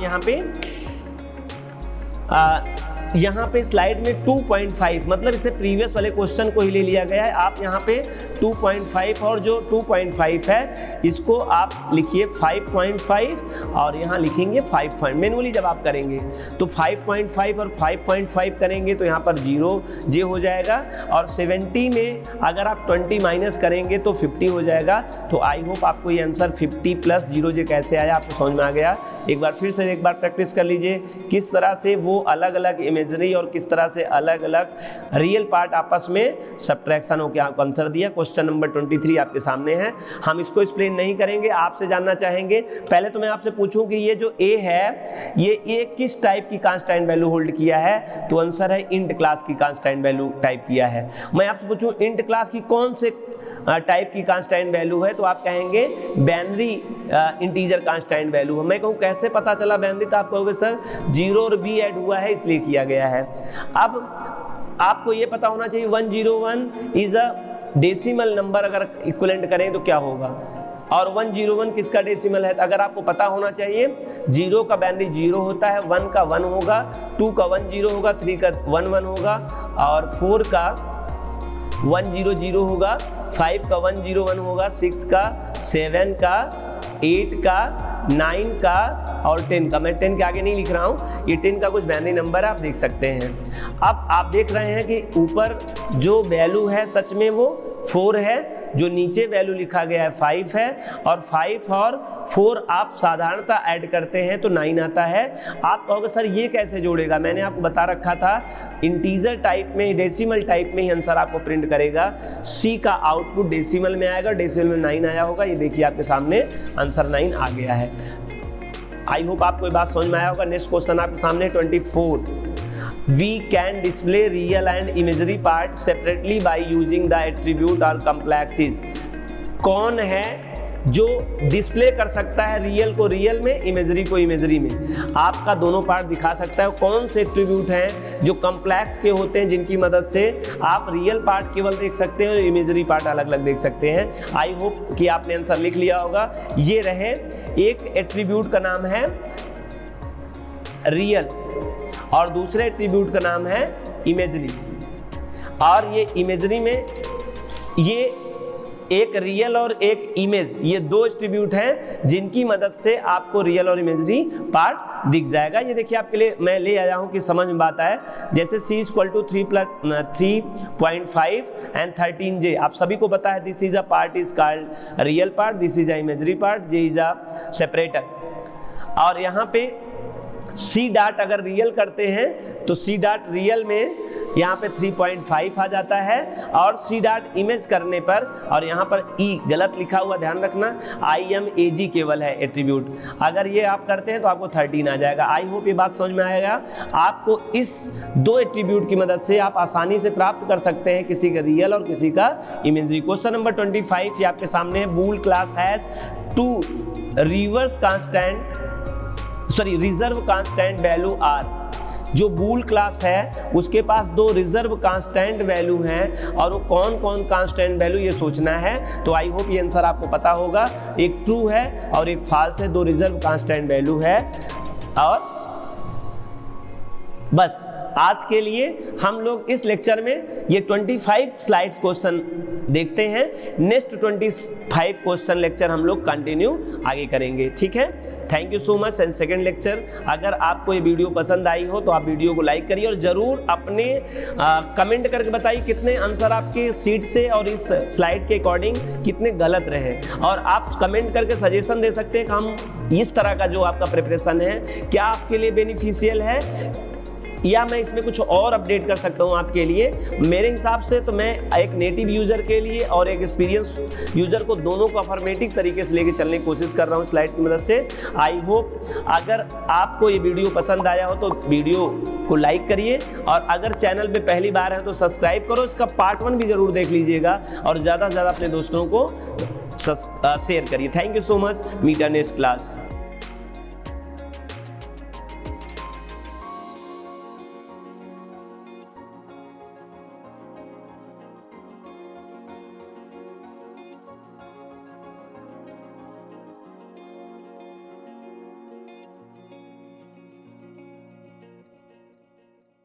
यहाँ पे स्लाइड में 2.5 मतलब इसे प्रीवियस वाले क्वेश्चन को ही ले लिया गया है। आप यहाँ पे 2.5 और जो 2.5 है इसको आप लिखिए 5.5 और यहाँ लिखेंगे 5. मैनुअली जब आप करेंगे तो 5.5 और 5.5 करेंगे तो यहाँ पर 0j हो जाएगा, और 70 में अगर आप 20 माइनस करेंगे तो 50 हो जाएगा। तो आई होप आपको ये आंसर 50 प्लस 0j कैसे आया आपको समझ में आ गया। एक बार फिर से एक बार प्रैक्टिस कर लीजिए किस तरह से वो अलग अलग इमेजरी और किस तरह से अलग अलग रियल पार्ट आपस में सब्ट्रैक्शन होकर आपको आंसर दिया। क्वेश्चन नंबर 23 आपके सामने है। हम इसको एक्सप्लेन नहीं करेंगे, आपसे जानना चाहेंगे। पहले तो मैं आपसे पूछूं कि ये जो ए है ये ए किस टाइप की कांस्टेंट वैल्यू होल्ड किया है, तो आंसर है इंट क्लास की कांस्टेंट वैल्यू टाइप किया है। मैं आपसे पूछूं इंट क्लास की कौन से टाइप की कांस्टेंट वैल्यू है, तो आप कहेंगे बाइनरी इंटीजर कांस्टेंट वैल्यू है। मैं कहूँ कैसे पता चला बाइनरी, तो आप कहोगे सर 0 और b ऐड हुआ है इसलिए किया गया है। अब आपको ये पता होना चाहिए 101 इज अ डेसिमल नंबर, अगर इक्विवेलेंट करें तो क्या होगा, और 101 किसका डेसिमल है। तो अगर आपको पता होना चाहिए 0 का बाइनरी 0 होता है, 1 का 1 होगा, 2 का 1 0 होगा, 3 का 1 1 होगा, और 4 का 1 0 0 होगा, 5 का 1 0 1 होगा, 6 का, 7 का, 8 का, 9 का और 10 का। मैं 10 के आगे नहीं लिख रहा हूँ, ये 10 का कुछ बाइनरी नंबर आप देख सकते हैं। अब आप देख रहे हैं कि ऊपर जो वैल्यू है सच में वो 4 है, जो नीचे वैल्यू लिखा गया है 5 है, और 5 और 4 आप साधारणतः ऐड करते हैं तो 9 आता है। आप कहोगे सर ये कैसे जोड़ेगा, मैंने आपको बता रखा था इंटीजर टाइप में, डेसिमल टाइप में ही आंसर आपको प्रिंट करेगा। सी का आउटपुट डेसिमल में आएगा, डेसिमल में 9 आया होगा, ये देखिए आपके सामने आंसर 9 आ गया है। आई होप आपको ये बात समझ में आया होगा। नेक्स्ट क्वेश्चन आपके सामने 24। We can display real and imaginary part separately by using the attribute or complexes। कौन है जो डिस्प्ले कर सकता है रियल को रियल में, इमेजरी को इमेजरी में, आपका दोनों पार्ट दिखा सकता है। कौन से एट्रीब्यूट हैं जो कम्प्लेक्स के होते हैं जिनकी मदद से आप रियल पार्ट केवल देख सकते हैं और इमेजरी पार्ट अलग अलग देख सकते हैं। आई होप कि आपने आंसर लिख लिया होगा। ये रहे, एक एट्रीब्यूट का नाम है रियल और दूसरे एट्रीब्यूट का नाम है इमेजरी। और ये इमेजरी में ये एक रियल और एक इमेज, ये दो एट्रीब्यूट हैं जिनकी मदद से आपको रियल और इमेजरी पार्ट दिख जाएगा। ये देखिए आपके लिए मैं ले आया हूँ कि समझ में बात आए। जैसे c = 3.5 एंड 13j, आप सभी को पता है this is a part is called real part, this is a imagery part, J is a separator. और यहाँ पे सी डॉट अगर रियल करते हैं तो सी डॉट रियल में यहाँ पे 3.5 आ जाता है, और सी डॉट इमेज करने पर, और यहाँ पर ई गलत लिखा हुआ ध्यान रखना, IMAG केवल है एट्रीब्यूट, अगर ये आप करते हैं तो आपको 13 आ जाएगा। आई होप ये बात समझ में आएगा। आपको इस दो एट्रीब्यूट की मदद से आप आसानी से प्राप्त कर सकते हैं किसी का रियल और किसी का इमेजरी। क्वेश्चन नंबर 25 ये आपके सामने है। Bool class has 2 reverse constant reserve constant value are. जो बूल क्लास है उसके पास 2 रिजर्व कांस्टेंट वैल्यू हैं और वो कौन कौन कांस्टेंट वैल्यू ये सोचना है। तो आई होप ये आंसर आपको पता होगा। एक ट्रू है और एक फॉल्स है, 2 रिजर्व कांस्टेंट वैल्यू है। और बस आज के लिए हम लोग इस लेक्चर में ये 25 स्लाइड्स क्वेश्चन देखते हैं। नेक्स्ट 25 क्वेश्चन लेक्चर हम लोग कंटिन्यू आगे करेंगे, ठीक है। Thank you so much. And second lecture, अगर आपको ये वीडियो पसंद आई हो तो आप वीडियो को लाइक करिए और ज़रूर अपने कमेंट करके बताइए कितने आंसर आपके सीट से और इस स्लाइड के अकॉर्डिंग कितने गलत रहे। और आप कमेंट करके सजेशन दे सकते हैं कि हम इस तरह का जो आपका प्रिपरेशन है क्या आपके लिए बेनिफिशियल है या मैं इसमें कुछ और अपडेट कर सकता हूं आपके लिए। मेरे हिसाब से तो मैं एक नेटिव यूज़र के लिए और एक एक्सपीरियंस यूज़र को दोनों को अफर्मेटिव तरीके से लेके चलने की कोशिश कर रहा हूं स्लाइड की मदद से। आई होप अगर आपको ये वीडियो पसंद आया हो तो वीडियो को लाइक करिए और अगर चैनल पे पहली बार है तो सब्सक्राइब करो। इसका पार्ट 1 भी ज़रूर देख लीजिएगा और ज़्यादा से ज़्यादा अपने दोस्तों को शेयर करिए। Thank you so much. Meet next class.